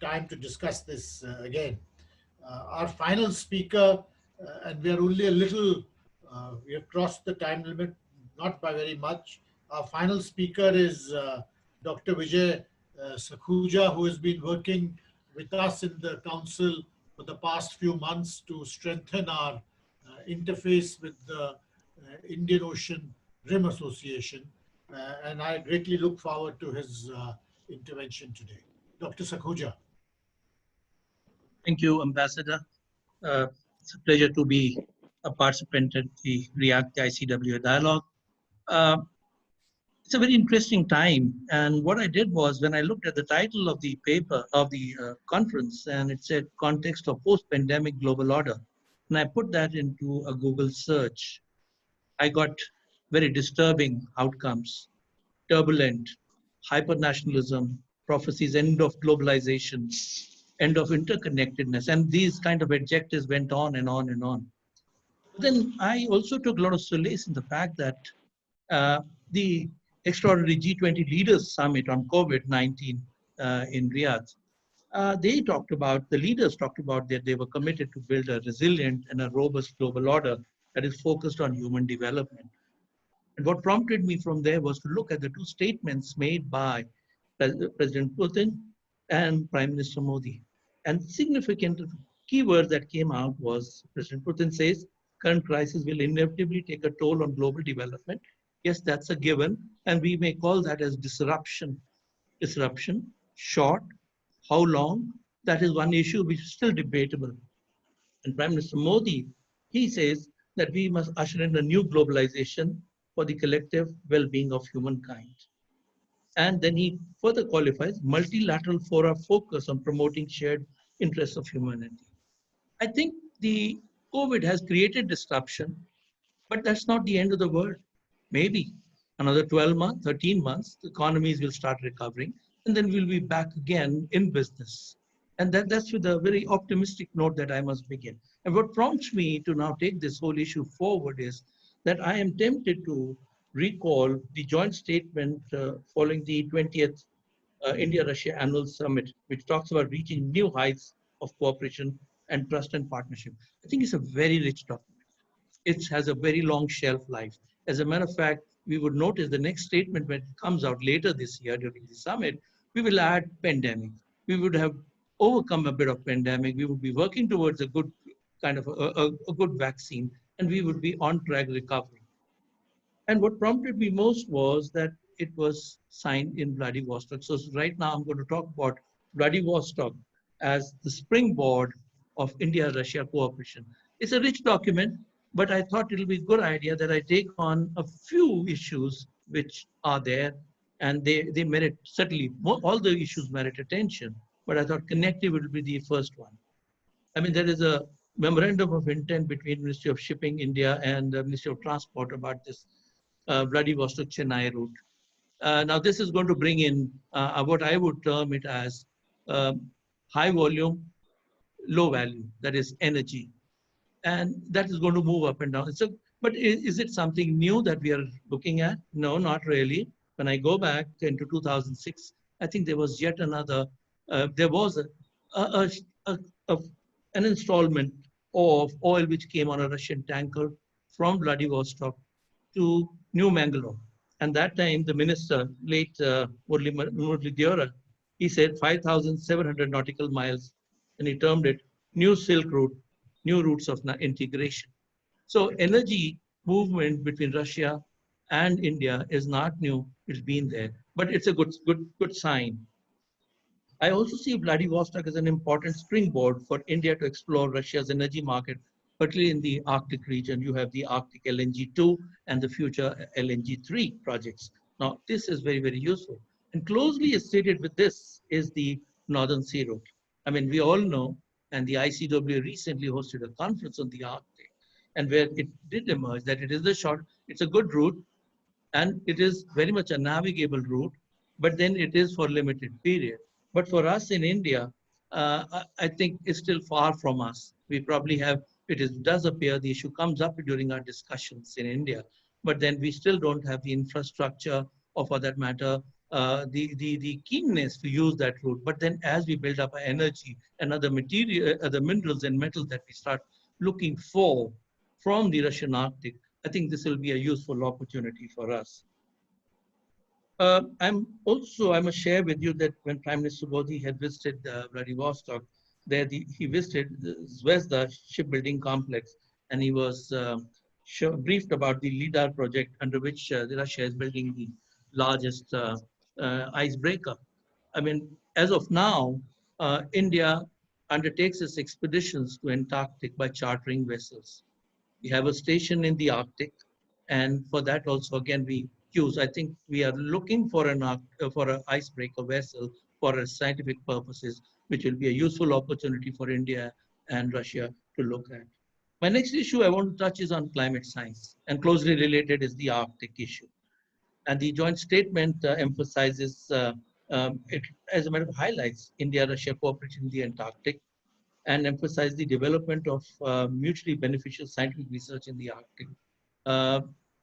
S5: time to discuss this again. Our final speaker, and we are only a little, we have crossed the time limit, not by very much. Our final speaker is Dr. Vijay Sakhuja, who has been working with us in the Council for the past few months to strengthen our interface with the Indian Ocean Rim Association. And I greatly look forward to his intervention today. Dr. Sakhuja.
S11: Thank you, Ambassador. It's a pleasure to be a participant at the RIAC, the ICWA dialogue. It's a very interesting time. And what I did was, when I looked at the title of the paper, of the conference, and it said Context of Post-Pandemic Global Order, and I put that into a Google search, I got very disturbing outcomes: turbulent, hyper-nationalism, prophecies, end of globalization, end of interconnectedness, and these kind of adjectives went on and on and on. Then I also took a lot of solace in the fact that the extraordinary G20 Leaders Summit on COVID-19 in Riyadh, the leaders talked about that they were committed to build a resilient and a robust global order that is focused on human development. And what prompted me from there was to look at the two statements made by President Putin and Prime Minister Modi. And significant keyword that came out was President Putin says, current crisis will inevitably take a toll on global development. Yes, that's a given. And we may call that as disruption. Disruption, short, how long? That is one issue which is still debatable. And Prime Minister Modi, he says that we must usher in a new globalization for the collective well-being of humankind. And then he further qualifies multilateral fora focus on promoting shared interests of humanity. I think the COVID has created disruption, but that's not the end of the world. Maybe another 12 months, 13 months, the economies will start recovering, and then we'll be back again in business. And that's with a very optimistic note that I must begin. And what prompts me to now take this whole issue forward is that I am tempted to recall the joint statement following the 20th India-Russia Annual Summit, which talks about reaching new heights of cooperation and trust and partnership. I think it's a very rich document. It has a very long shelf life. As a matter of fact, we would notice the next statement when it comes out later this year during the summit, we will add pandemic. We would have overcome a bit of pandemic. We would be working towards a good kind of a good vaccine. and we would be on track recovery. And what prompted me most was that it was signed in Vladivostok. So right now I'm going to talk about Vladivostok as the springboard of India-Russia cooperation. It's a rich document, but I thought it'll be a good idea that I take on a few issues which are there, and they merit, certainly, all the issues merit attention, but I thought connectivity would be the first one. I mean, there is a memorandum of intent between Ministry of Shipping India and the Ministry of Transport about this Vladivostok-Chennai route. Now, this is going to bring in what I would term it as high volume, low value, that is energy. And that is going to move up and down. So, but is it something new that we are looking at? No, not really. When I go back into 2006, I think there was yet another, there was an installment of oil which came on a Russian tanker from Vladivostok to New Mangalore. And that time, the minister, late Murli Deora, he said 5,700 nautical miles, and he termed it New Silk Route, new routes of integration. So energy movement between Russia and India is not new, it's been there, but it's a good sign. I also see Vladivostok as an important springboard for India to explore Russia's energy market, particularly in the Arctic region. You have the Arctic LNG-2 and the future LNG-3 projects. Now, this is very, very useful. And closely associated with this is the Northern Sea Route. I mean, we all know, and the ICWA recently hosted a conference on the Arctic, and where it did emerge that it is it's a good route, and it is very much a navigable route, but then it is for limited period. But for us in India, I think it's still far from us. We probably have, does appear, the issue comes up during our discussions in India, but then we still don't have the infrastructure, or for that matter, the keenness to use that route. But then as we build up our energy and other material, other minerals and metals that we start looking for from the Russian Arctic, I think this will be a useful opportunity for us. I must share with you that when Prime Minister Modi had visited Vladivostok, he visited Zvezda shipbuilding complex, and he was briefed about the LIDAR project under which Russia is building the largest icebreaker. I mean, as of now, India undertakes its expeditions to Antarctic by chartering vessels. We have a station in the Arctic, and for that also, again, we use, I think we are looking for an icebreaker vessel for scientific purposes, which will be a useful opportunity for India and Russia to look at. My next issue I want to touch is on climate science, and closely related is the Arctic issue. And the joint statement emphasizes, it, as a matter of highlights, India-Russia cooperation in the Antarctic, and emphasize the development of mutually beneficial scientific research in the Arctic.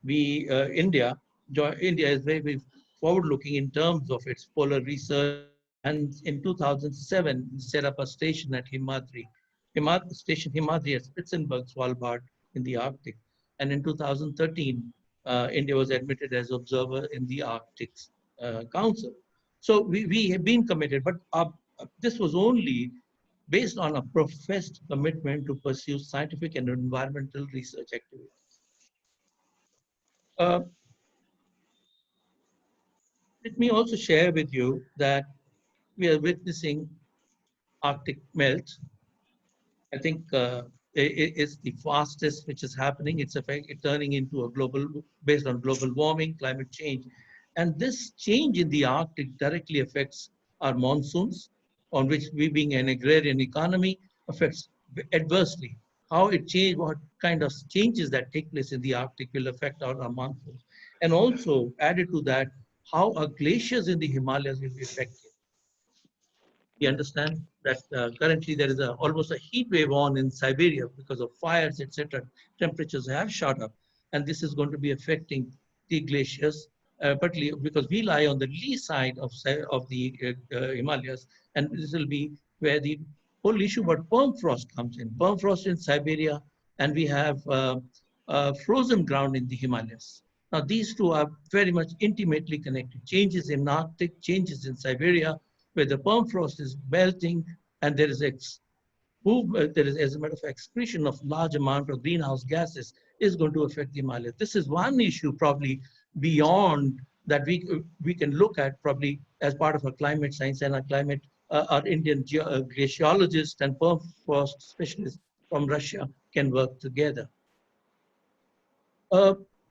S11: India is very, very forward-looking in terms of its polar research, and in 2007 set up a station at Himadri at Spitzenberg, Svalbard in the Arctic. And in 2013, India was admitted as observer in the Arctic Council. So we have been committed, but this was only based on a professed commitment to pursue scientific and environmental research activities. Let me also share with you that we are witnessing Arctic melt. I think it's the fastest which is happening. It's turning into a global, based on global warming, climate change. And this change in the Arctic directly affects our monsoons, on which we, being an agrarian economy, affects adversely. How it changes, what kind of changes that take place in the Arctic will affect our monsoons. And also, added to that, how our glaciers in the Himalayas will be affected. We understand that currently there is almost a heat wave on in Siberia because of fires, etc. Temperatures have shot up, and this is going to be affecting the glaciers, partly because we lie on the lee side of the Himalayas, and this will be where the whole issue about permafrost comes in. Permafrost in Siberia, and we have frozen ground in the Himalayas. Now, these two are very much intimately connected. Changes in Arctic, changes in Siberia, where the permafrost is melting, and there is there is, as a matter of fact, excretion of large amount of greenhouse gases is going to affect the Himalayas. This is one issue probably beyond that we can look at probably as part of our climate science and our Indian glaciologists and permafrost specialists from Russia can work together.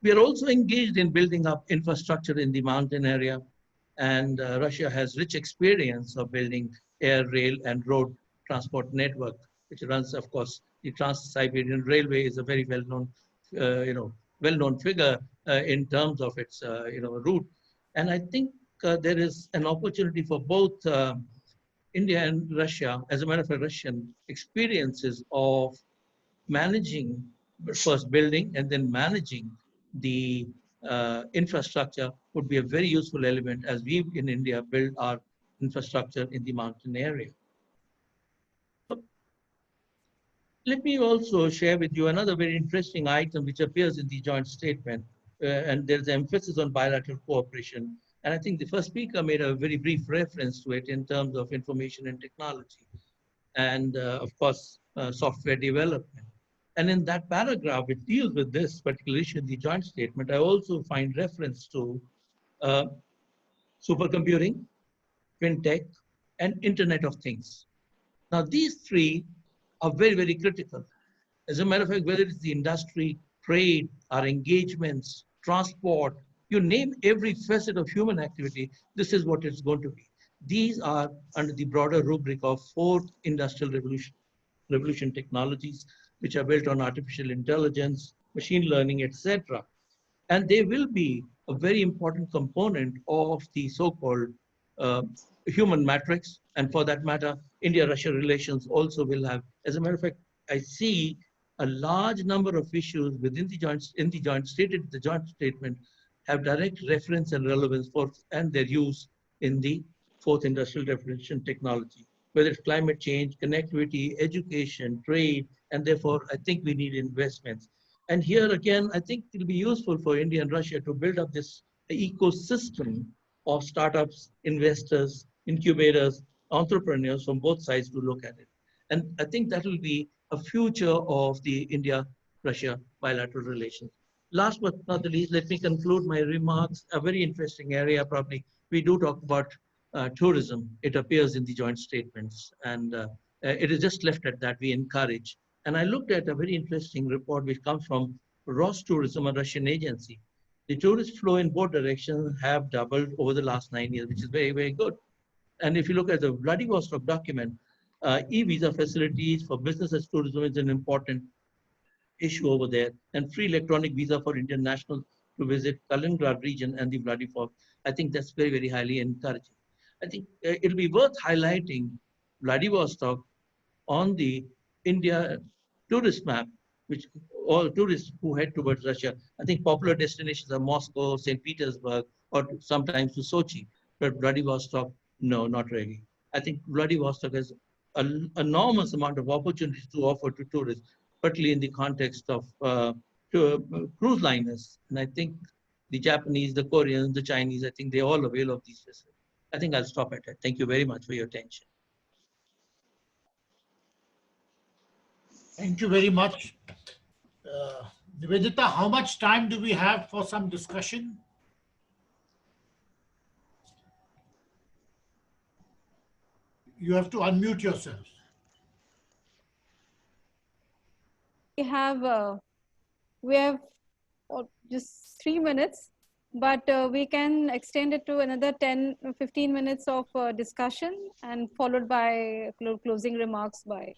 S11: We are also engaged in building up infrastructure in the mountain area, and Russia has rich experience of building air, rail, and road transport network, which runs, of course, the Trans-Siberian Railway is a very well-known, well-known figure in terms of its, route. And I think there is an opportunity for both India and Russia, as a matter of fact, Russian experiences of managing, first building and then managing the infrastructure would be a very useful element as we in India build our infrastructure in the mountain area. Let me also share with you another very interesting item which appears in the joint statement, and there's emphasis on bilateral cooperation. And I think the first speaker made a very brief reference to it in terms of information and technology, and of course, software development. And in that paragraph, it deals with this particular issue in the joint statement. I also find reference to supercomputing, fintech, and Internet of Things. Now, these three are very, very critical. As a matter of fact, whether it's the industry, trade, our engagements, transport, you name every facet of human activity, this is what it's going to be. These are under the broader rubric of fourth industrial revolution technologies, which are built on artificial intelligence, machine learning, etc. And they will be a very important component of the so-called human matrix. And for that matter, India-Russia relations also will have, as a matter of fact, I see a large number of issues within the joint statement have direct reference and relevance for and their use in the fourth industrial revolution technology, whether it's climate change, connectivity, education, trade, and therefore I think we need investments. And here again, I think it'll be useful for India and Russia to build up this ecosystem of startups, investors, incubators, entrepreneurs from both sides to look at it. And I think that will be a future of the India-Russia bilateral relations. Last but not the least, let me conclude my remarks. A very interesting area, probably, we do talk about tourism. It appears in the joint statements, and it is just left at that, we encourage. And I looked at a very interesting report which comes from Rostourism, a Russian agency. The tourist flow in both directions have doubled over the last 9 years, which is very, very good. And if you look at the Vladivostok document, e-visa facilities for business as tourism is an important issue over there, and free electronic visa for Indian nationals to visit Kaliningrad region and the Vladivostok. I think that's very, very highly encouraging. I think it'll be worth highlighting Vladivostok on the India tourist map, which all tourists who head towards Russia. I think popular destinations are Moscow, St. Petersburg, or sometimes to Sochi, but Vladivostok, no, not really. I think Vladivostok has an enormous amount of opportunities to offer to tourists, particularly in the context of cruise liners. And I think the Japanese, the Koreans, the Chinese, I think they all avail of these facilities. I think I'll stop at that. Thank you very much for your attention.
S5: Thank you very much. Nivedita, how much time do we have for some discussion? You have to unmute yourself.
S2: We have just 3 minutes, but we can extend it to another 10-15 minutes of discussion, and followed by closing remarks by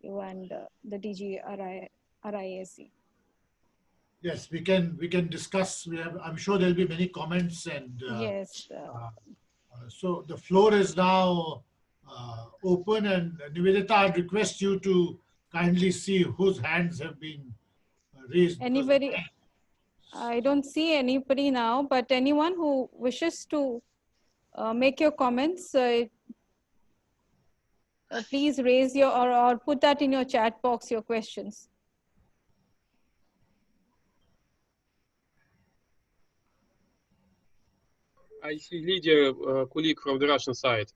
S2: you and the DG RIAC.
S5: Yes, we can discuss. I'm sure there'll be many comments, and
S2: yes.
S5: So the floor is now open, and Nivedita, I'd request you to kindly see whose hands have been raised.
S2: Anybody? I don't see anybody now, but anyone who wishes to make your comments, please raise your or put that in your chat box, your questions.
S12: I see Lydia Kulik from the Russian side.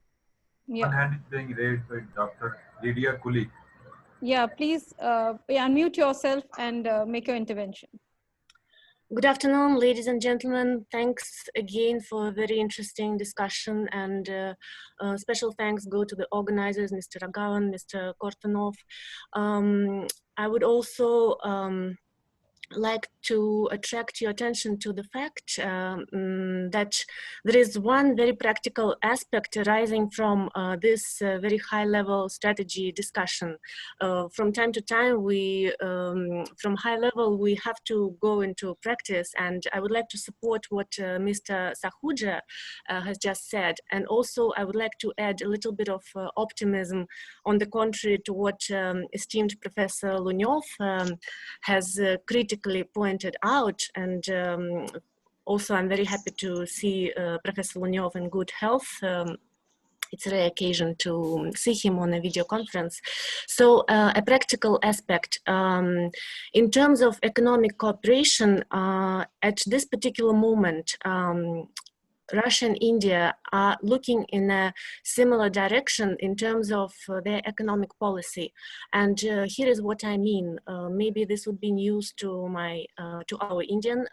S2: Yeah.
S13: One hand is being raised by Dr. Lydia Kulik.
S2: Yeah, please unmute yourself and make your intervention.
S13: Good afternoon, ladies and gentlemen. Thanks again for a very interesting discussion, and special thanks go to the organizers, Mr. Ragavan, Mr. Kortunov. I would also like to attract your attention to the fact that there is one very practical aspect arising from this very high-level strategy discussion. From time to time, from high level, we have to go into practice, and I would like to support what Mr. Sahuja has just said, and also I would like to add a little bit of optimism on the contrary to what esteemed Professor Lunyov has critically pointed out, and also I'm very happy to see Professor Lunyov in good health. It's a rare occasion to see him on a video conference. So a practical aspect, in terms of economic cooperation, at this particular moment, Russia and India are looking in a similar direction in terms of their economic policy. And here is what I mean. Maybe this would be news to our Indian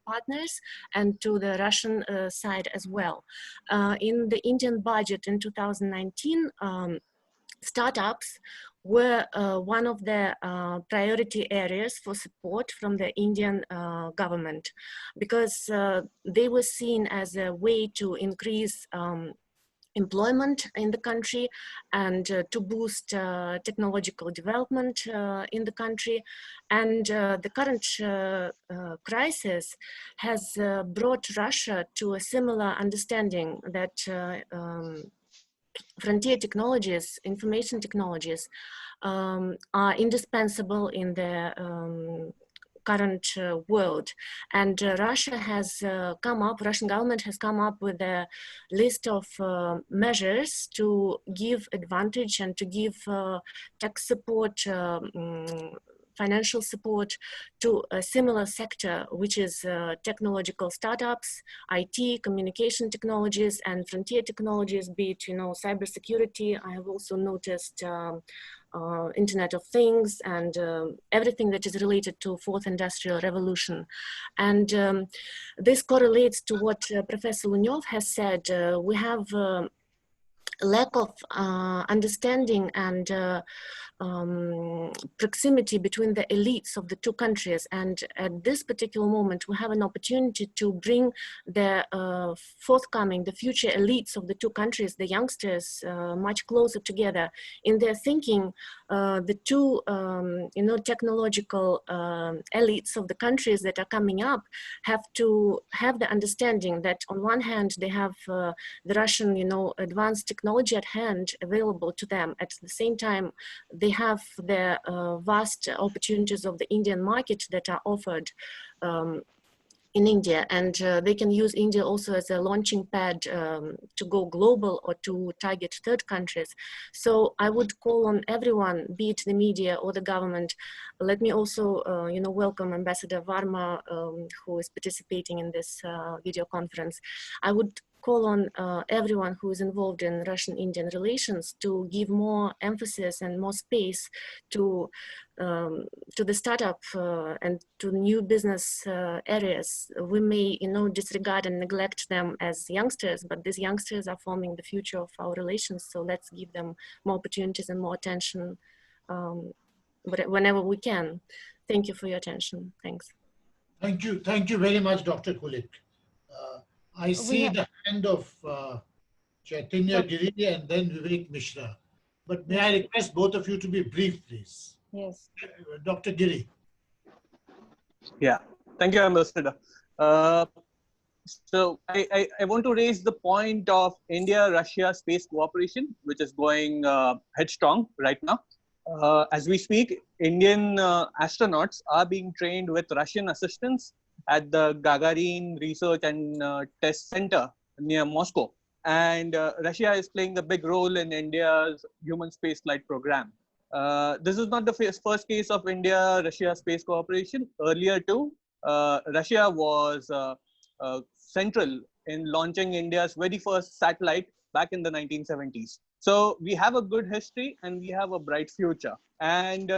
S13: partners and to the Russian side as well. In the Indian budget in 2019, startups were one of the priority areas for support from the Indian government, because they were seen as a way to increase employment in the country and to boost technological development in the country. And the current crisis has brought Russia to a similar understanding that frontier technologies, information technologies, are indispensable in the current world. And Russian government has come up with a list of measures to give advantage and to give tax support, financial support to a similar sector, which is technological startups, IT, communication technologies, and frontier technologies, be it, cybersecurity. I have also noticed Internet of Things and everything that is related to Fourth Industrial Revolution. And this correlates to what Professor Lunyov has said. We have lack of understanding and proximity between the elites of the two countries. And at this particular moment, we have an opportunity to bring the the future elites of the two countries, the youngsters, much closer together in their thinking. The two, technological elites of the countries that are coming up have to have the understanding that on one hand, they have the Russian, advanced technology at hand available to them. At the same time, they have the vast opportunities of the Indian market that are offered in India, and they can use India also as a launching pad to go global or to target third countries. So I would call on everyone, be it the media or the government. Let me also, welcome Ambassador Varma, who is participating in this video conference. I would call on everyone who is involved in Russian-Indian relations to give more emphasis and more space to the startup and to new business areas. We may, disregard and neglect them as youngsters, but these youngsters are forming the future of our relations. So let's give them more opportunities and more attention whenever we can. Thank you for your attention. Thanks.
S5: Thank you. Thank you very much, Dr. Kulik. I see the hand of Chaitanya Giri and then Vivek Mishra. But may I request both of you to be brief, please?
S2: Yes.
S5: Dr. Giri.
S14: Yeah, thank you, Ambassador. So I want to raise the point of India-Russia space cooperation, which is going headstrong right now. As we speak, Indian astronauts are being trained with Russian assistance at the Gagarin Research and Test Center near Moscow. And Russia is playing a big role in India's human spaceflight program. This is not the first case of India-Russia space cooperation. Earlier too, Russia was central in launching India's very first satellite back in the 1970s. So we have a good history and we have a bright future. And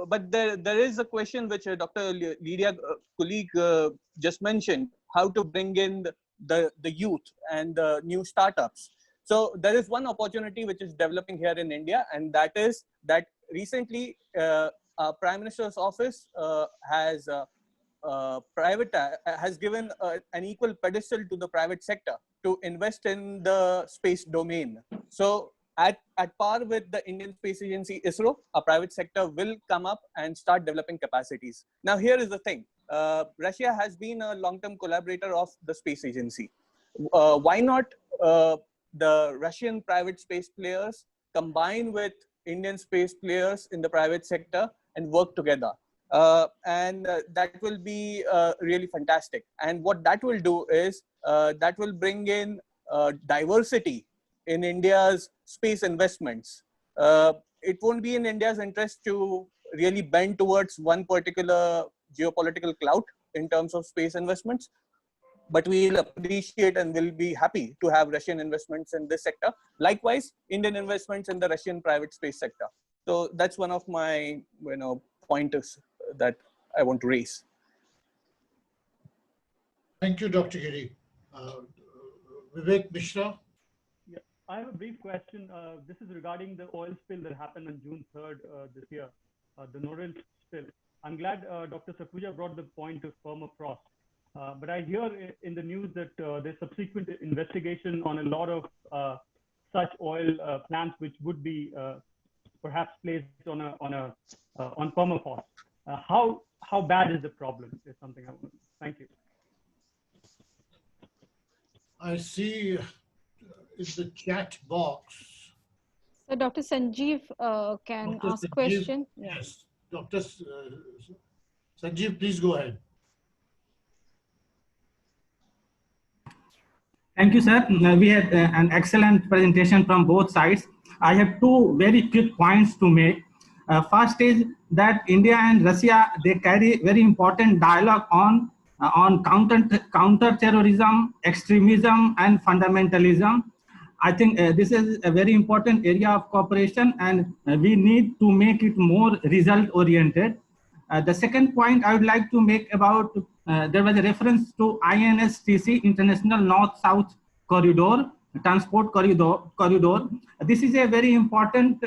S14: but there is a question which Dr. Lydia colleague just mentioned, how to bring in the youth and the new startups. So there is one opportunity which is developing here in India, and that is that recently our Prime Minister's office has given an equal pedestal to the private sector to invest in the space domain. So at par with the Indian Space Agency ISRO, a private sector will come up and start developing capacities. Now here is the thing, Russia has been a long-term collaborator of the space agency. Why not the Russian private space players combine with Indian space players in the private sector and work together? And that will be really fantastic. And what that will do is that will bring in diversity in India's space investments. It won't be in India's interest to really bend towards one particular geopolitical clout in terms of space investments, but we'll appreciate and will be happy to have Russian investments in this sector. Likewise, Indian investments in the Russian private space sector. So that's one of my pointers that I want to raise.
S5: Thank you, Dr. Giri. Vivek Mishra.
S15: Yeah, I have a brief question. This is regarding the oil spill that happened on June 3rd this year, the Norilsk spill. I'm glad Dr. Sakuja brought the point of permafrost. But I hear in the news that there's subsequent investigation on a lot of such oil plants which would be perhaps placed on permafrost. How bad is the problem is something I want to know. Thank you.
S5: I see in the chat box.
S2: So Dr. Sanjeev can ask question.
S5: Yes, Dr. Sanjeev, please go ahead.
S16: Thank you, sir. We had an excellent presentation from both sides. I have two very quick points to make. First is that India and Russia, they carry very important dialogue on counter-terrorism, extremism, and fundamentalism. I think this is a very important area of cooperation, and we need to make it more result-oriented. The second point I would like to make about, there was a reference to INSTC, International North-South Corridor, Transport Corridor. This is a very important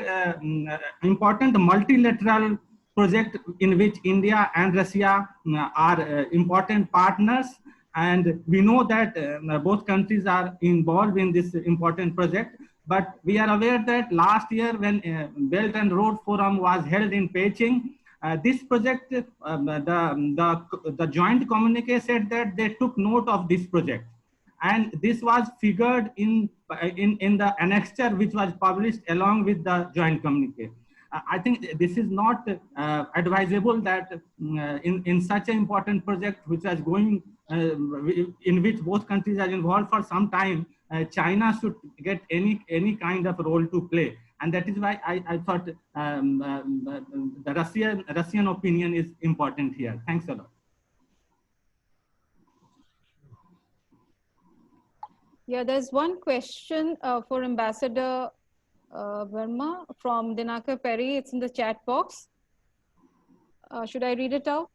S16: multilateral project in which India and Russia are important partners. And we know that both countries are involved in this important project. But we are aware that last year when Belt and Road Forum was held in Beijing, this project, the joint communique said that they took note of this project. And this was figured in the annexure which was published along with the joint communique. I think this is not advisable that in such an important project which was going, in which both countries are involved for some time, China should get any kind of role to play. And that is why I thought the Russian opinion is important here. Thanks a lot.
S2: Yeah, there's one question for Ambassador Verma from Dinakar Perry. It's in the chat box. Should I read it out?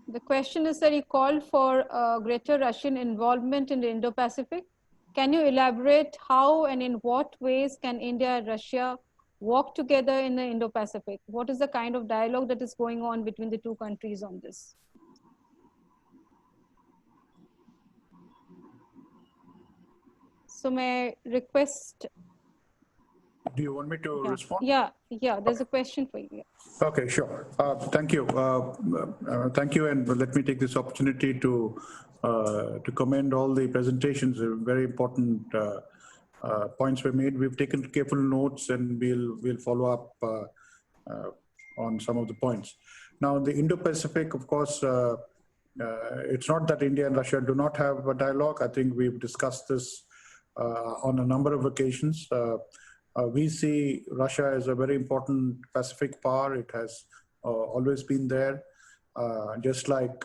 S2: The question is that he called for greater Russian involvement in the Indo-Pacific. Can you elaborate how and in what ways can India and Russia work together in the Indo-Pacific? What is the kind of dialogue that is going on between the two countries on this? So may I request?
S6: Do you want me to respond?
S2: Yeah, there's a question for you.
S6: Okay, sure. Thank you. Thank you, and let me take this opportunity to commend all the presentations. Very important points were made. We've taken careful notes, and we'll follow up on some of the points. Now, the Indo-Pacific, of course, it's not that India and Russia do not have a dialogue. I think we've discussed this on a number of occasions. We see Russia as a very important Pacific power. It has always been there. Just like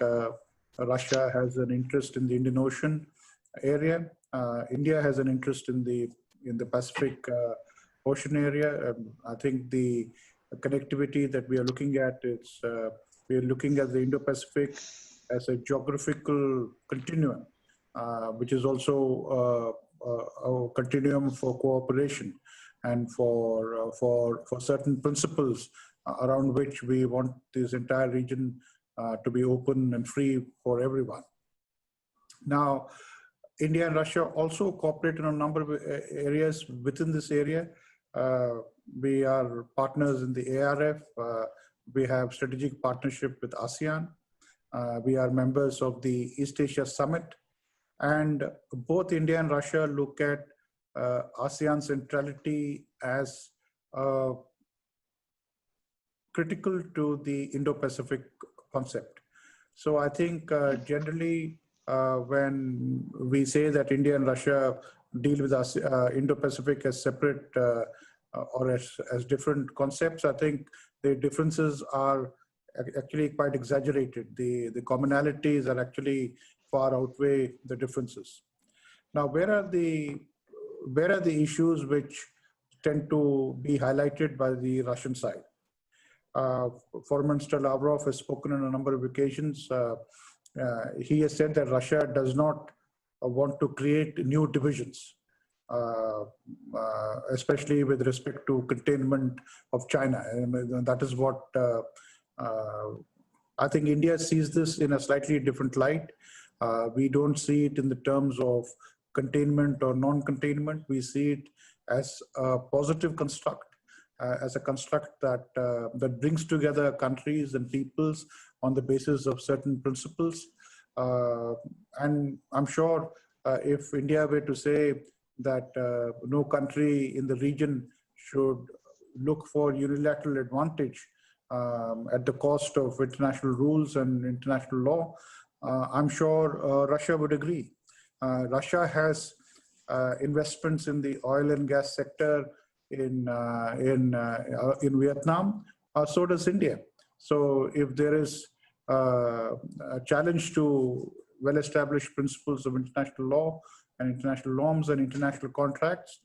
S6: Russia has an interest in the Indian Ocean area, India has an interest in the Pacific ocean area. I think the connectivity that we are looking at, we are looking at the Indo-Pacific as a geographical continuum, which is also a continuum for cooperation and for certain principles around which we want this entire region to be open and free for everyone. Now, India and Russia also cooperate in a number of areas within this area. We are partners in the ARF. We have strategic partnership with ASEAN. We are members of the East Asia Summit. And both India and Russia look at ASEAN centrality as critical to the Indo-Pacific concept. So I think generally when we say that India and Russia deal with us Indo-Pacific as separate or as different concepts, I think the differences are actually quite exaggerated. The commonalities are actually far outweigh the differences. Now, where are the issues which tend to be highlighted by the Russian side? Foreign Minister Lavrov has spoken on a number of occasions. He has said that Russia does not want to create new divisions, especially with respect to containment of China. And that is what I think India sees this in a slightly different light. We don't see it in the terms of containment or non-containment. We see it as a positive construct, as a construct that that brings together countries and peoples on the basis of certain principles. And I'm sure if India were to say that no country in the region should look for unilateral advantage at the cost of international rules and international law, I'm sure Russia would agree. Russia has investments in the oil and gas sector in Vietnam. So does India. So if there is a challenge to well-established principles of international law and international norms and international contracts,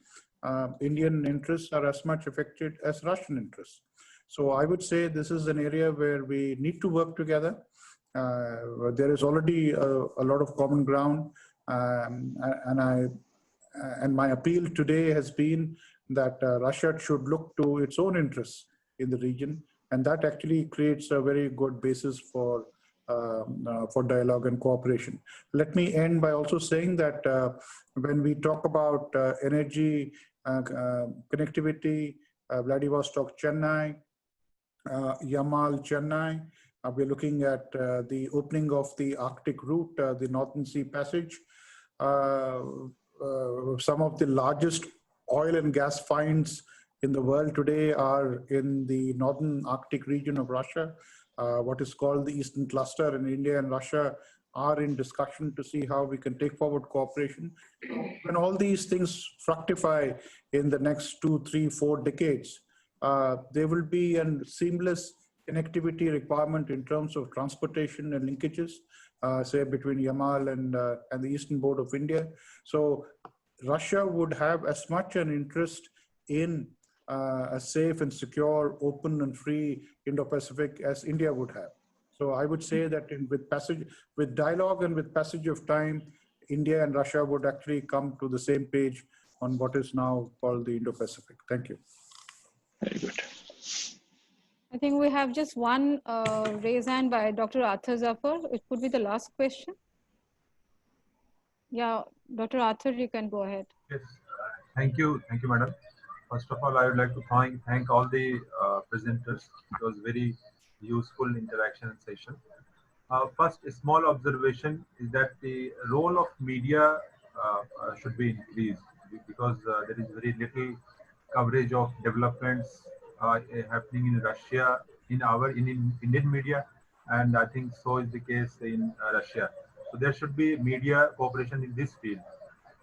S6: Indian interests are as much affected as Russian interests. So I would say this is an area where we need to work together. There is already a lot of common ground, and my appeal today has been that Russia should look to its own interests in the region, and that actually creates a very good basis for dialogue and cooperation. Let me end by also saying that when we talk about energy connectivity, Vladivostok-Chennai, Yamal-Chennai, we're looking at the opening of the Arctic route, the Northern Sea Passage. Some of the largest oil and gas finds in the world today are in the northern Arctic region of Russia, what is called the Eastern Cluster, and India and Russia are in discussion to see how we can take forward cooperation. When all these things fructify in the next 2, 3, 4 decades, there will be a seamless connectivity requirement in terms of transportation and linkages, say between Yamal and the Eastern Board of India. So Russia would have as much an interest in a safe and secure, open and free Indo-Pacific as India would have. So I would say that with dialogue and with passage of time, India and Russia would actually come to the same page on what is now called the Indo-Pacific. Thank you.
S8: Very good.
S2: I think we have just one raise hand by Dr. Arthur Zafar. It could be the last question. Yeah, Dr. Arthur, you can go ahead.
S17: Yes, thank you, madam. First of all, I would like to thank all the presenters. It was very useful interaction session. First, a small observation is that the role of media should be increased because there is very little coverage of developments happening in Russia in Indian media, and I think so is the case in Russia. So there should be media cooperation in this field.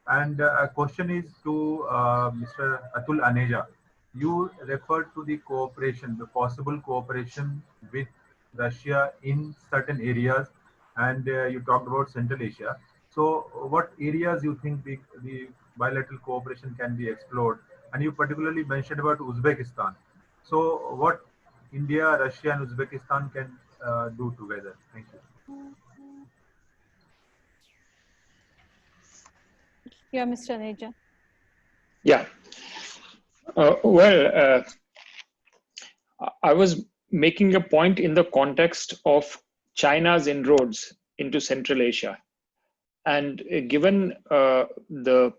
S17: And a question is to Mr. Atul Aneja. You referred to the cooperation, the possible cooperation with Russia in certain areas, and you talked about Central Asia. So what areas you think the bilateral cooperation can be explored and you particularly mentioned about Uzbekistan. So what India, Russia, and Uzbekistan can do together? Thank you.
S2: Yeah, Mr. Neja.
S8: Yeah. I was making a point in the context of China's inroads into Central Asia. And given the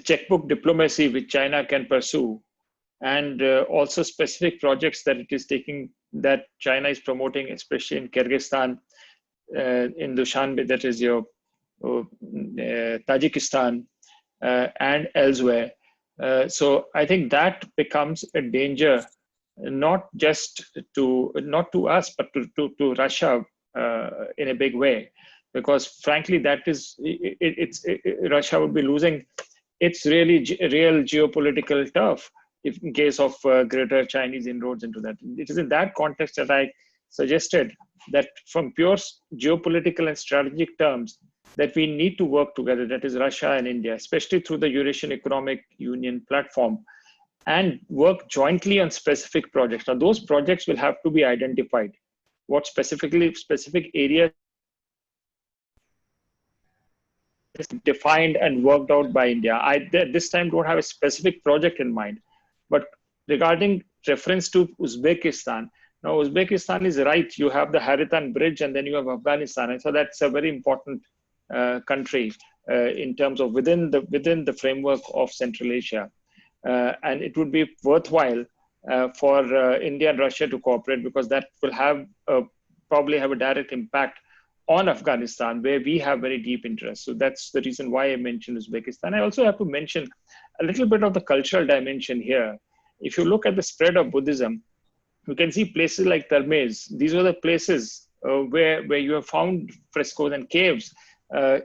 S8: checkbook diplomacy which China can pursue, and also specific projects that it is taking, that China is promoting, especially in Kyrgyzstan, in Dushanbe, that is your Tajikistan, and elsewhere. So I think that becomes a danger, not to us, but to Russia in a big way, because frankly, that is Russia would be losing its real geopolitical turf if in case of greater Chinese inroads into that. It is in that context that I suggested that from pure geopolitical and strategic terms, that we need to work together, that is Russia and India, especially through the Eurasian Economic Union platform, and work jointly on specific projects. Now, those projects will have to be identified. What specific areas is defined and worked out by India. I this time don't have a specific project in mind, but regarding reference to Uzbekistan, now Uzbekistan is right. You have the Haritan Bridge, and then you have Afghanistan, and so that's a very important country in terms of within the framework of Central Asia, and it would be worthwhile for India and Russia to cooperate, because that will have probably have a direct impact on Afghanistan, where we have very deep interest. So that's the reason why I mentioned Uzbekistan. I also have to mention a little bit of the cultural dimension here. If you look at the spread of Buddhism, you can see places like Termez. These were the places where you have found frescoes and caves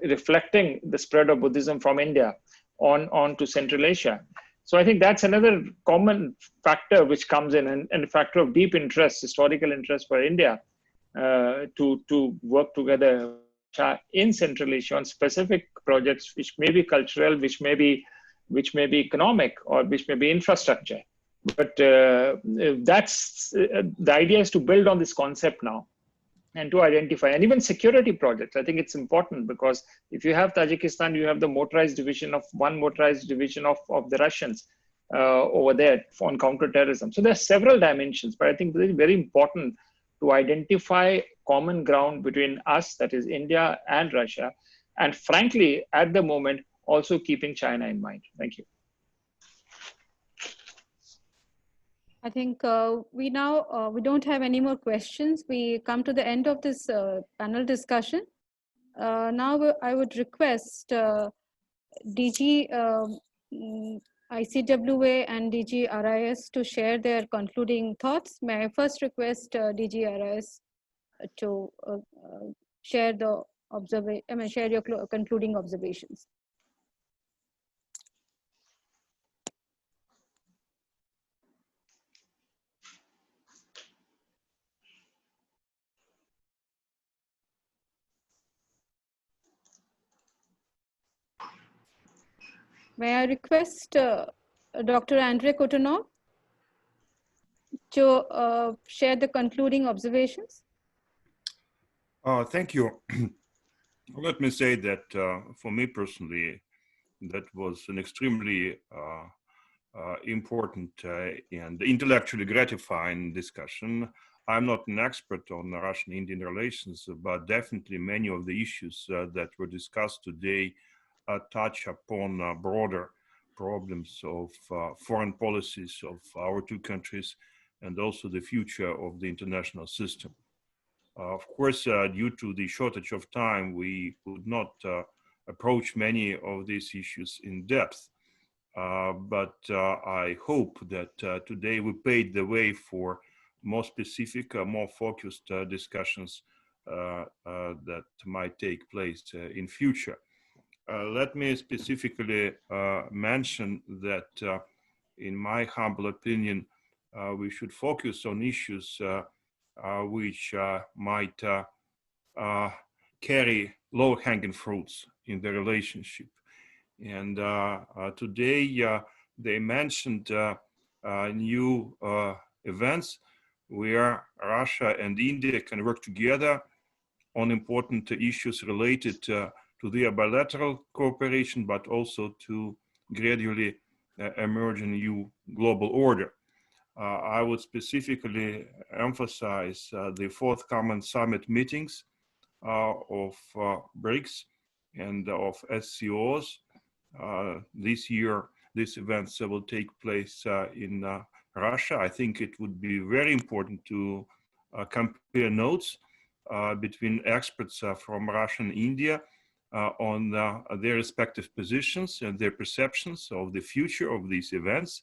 S8: reflecting the spread of Buddhism from India on to Central Asia. So I think that's another common factor which comes in, and a factor of deep interest, historical interest for India, to work together in Central Asia on specific projects which may be cultural, which may be economic, or which may be infrastructure. But that's the idea, is to build on this concept now and to identify, and even security projects. I think it's important, because if you have Tajikistan, you have the motorized division of the Russians over there on counterterrorism. So there are several dimensions, but I think it's very important to identify common ground between us, that is India and Russia, and frankly, at the moment, also keeping China in mind. Thank you.
S2: I think we don't have any more questions. We come to the end of this panel discussion. Now I would request DG ICWA and DG RIS to share their concluding thoughts. May I first request DG RIS to share your concluding observations. May I request Dr. Andrei Kotunov to share the concluding observations?
S4: Thank you. Let me say that for me personally, that was an extremely important and intellectually gratifying discussion. I'm not an expert on Russian-Indian relations, but definitely many of the issues that were discussed today touch upon broader problems of foreign policies of our two countries, and also the future of the international system. Of course, due to the shortage of time, we could not approach many of these issues in depth. But I hope that today we paved the way for more specific, more focused discussions that might take place in future. Let me specifically mention that, in my humble opinion, we should focus on issues which might carry low-hanging fruits in the relationship. And today, they mentioned new events where Russia and India can work together on important issues related to their bilateral cooperation, but also to gradually emerge a new global order. I would specifically emphasize the forthcoming summit meetings of BRICS and of SCOs. This year, these events will take place in Russia. I think it would be very important to compare notes between experts from Russia and India on their respective positions and their perceptions of the future of these events,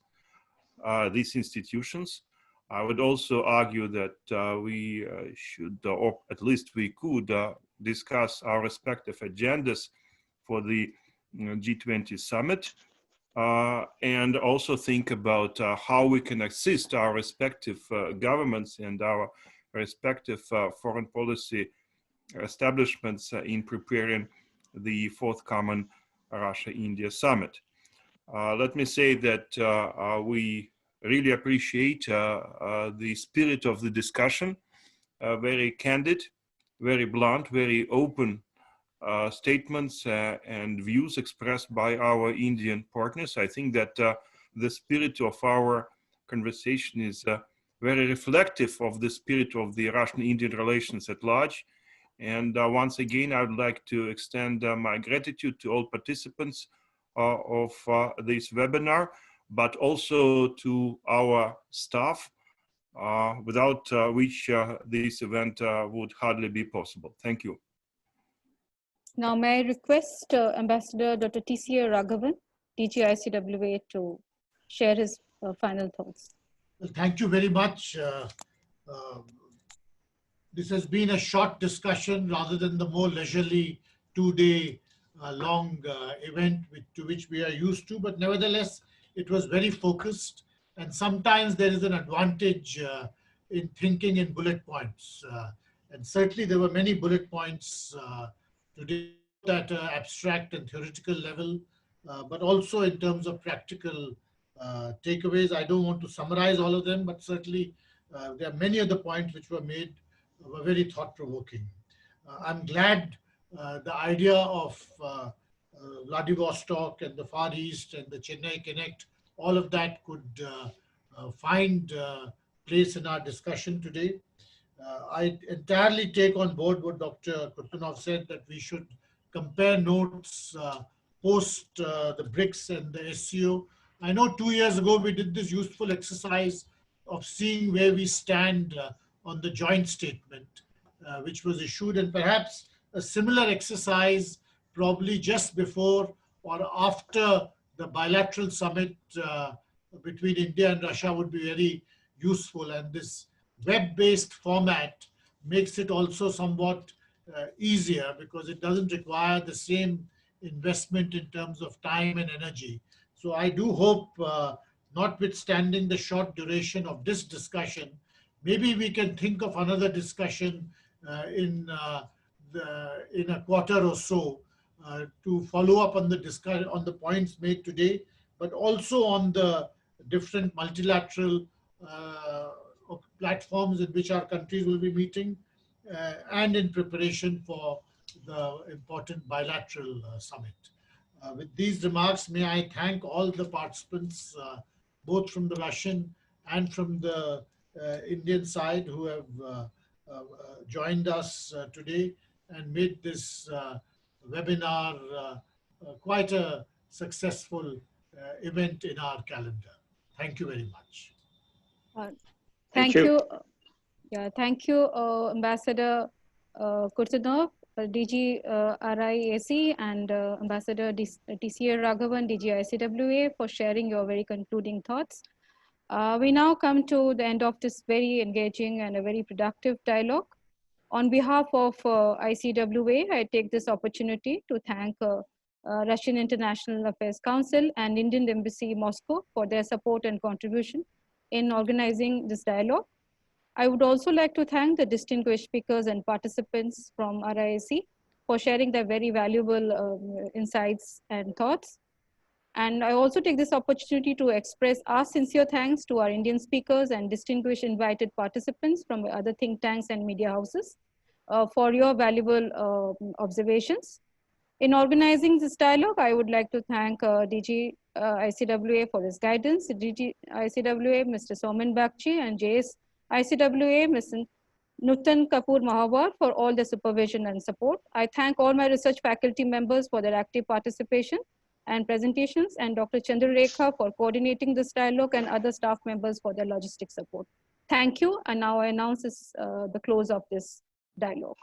S4: these institutions. I would also argue that we should, or at least we could, discuss our respective agendas for the G20 summit, and also think about how we can assist our respective governments and our respective foreign policy establishments in preparing the forthcoming Russia-India summit. Let me say that we really appreciate the spirit of the discussion, very candid, very blunt, very open statements and views expressed by our Indian partners. I think that the spirit of our conversation is very reflective of the spirit of the Russian-Indian relations at large. And once again, I would like to extend my gratitude to all participants of this webinar, but also to our staff, without which this event would hardly be possible. Thank you.
S2: Now, may I request Ambassador Dr. T.C.A. Raghavan, DG ICWA, to share his final thoughts.
S5: Well, thank you very much. This has been a short discussion rather than the more leisurely two-day long event to which we are used to, but nevertheless, it was very focused. And sometimes there is an advantage in thinking in bullet points. And certainly there were many bullet points today at an abstract and theoretical level, but also in terms of practical takeaways. I don't want to summarize all of them, but certainly there are many of the points which were made were very thought-provoking. I'm glad the idea of Vladivostok and the Far East and the Chennai Connect, all of that could find place in our discussion today. I entirely take on board what Dr. Kurtunov said, that we should compare notes post the BRICS and the SCO. I know 2 years ago we did this useful exercise of seeing where we stand on the joint statement, which was issued, and perhaps a similar exercise probably just before or after the bilateral summit between India and Russia would be very useful. And this web-based format makes it also somewhat easier because it doesn't require the same investment in terms of time and energy. So I do hope, notwithstanding the short duration of this discussion, maybe we can think of another discussion in a quarter or so to follow up on the points made today, but also on the different multilateral platforms in which our countries will be meeting, and in preparation for the important bilateral summit. With these remarks, may I thank all the participants, both from the Russian and from the Indian side, who have joined us today and made this webinar quite a successful event in our calendar. Thank you very much.
S2: Thank you. Yeah, thank you, Ambassador Kurtunov, DG RIAC, and Ambassador T.C.A. Raghavan, DG ICWA, for sharing your very concluding thoughts. We now come to the end of this very engaging and a very productive dialogue. On behalf of ICWA, I take this opportunity to thank Russian International Affairs Council and Indian Embassy Moscow for their support and contribution in organizing this dialogue. I would also like to thank the distinguished speakers and participants from RIAC for sharing their very valuable insights and thoughts. And I also take this opportunity to express our sincere thanks to our Indian speakers and distinguished invited participants from other think tanks and media houses for your valuable observations. In organizing this dialogue, I would like to thank DG ICWA for his guidance, DG ICWA, Mr. Soman Bagchi, and JS ICWA, Mr. Nutan Kapoor Mahawar for all the supervision and support. I thank all my research faculty members for their active participation and presentations, and Dr. Chandrarekha for coordinating this dialogue, and other staff members for their logistic support. Thank you, and now I announce the close of this dialogue.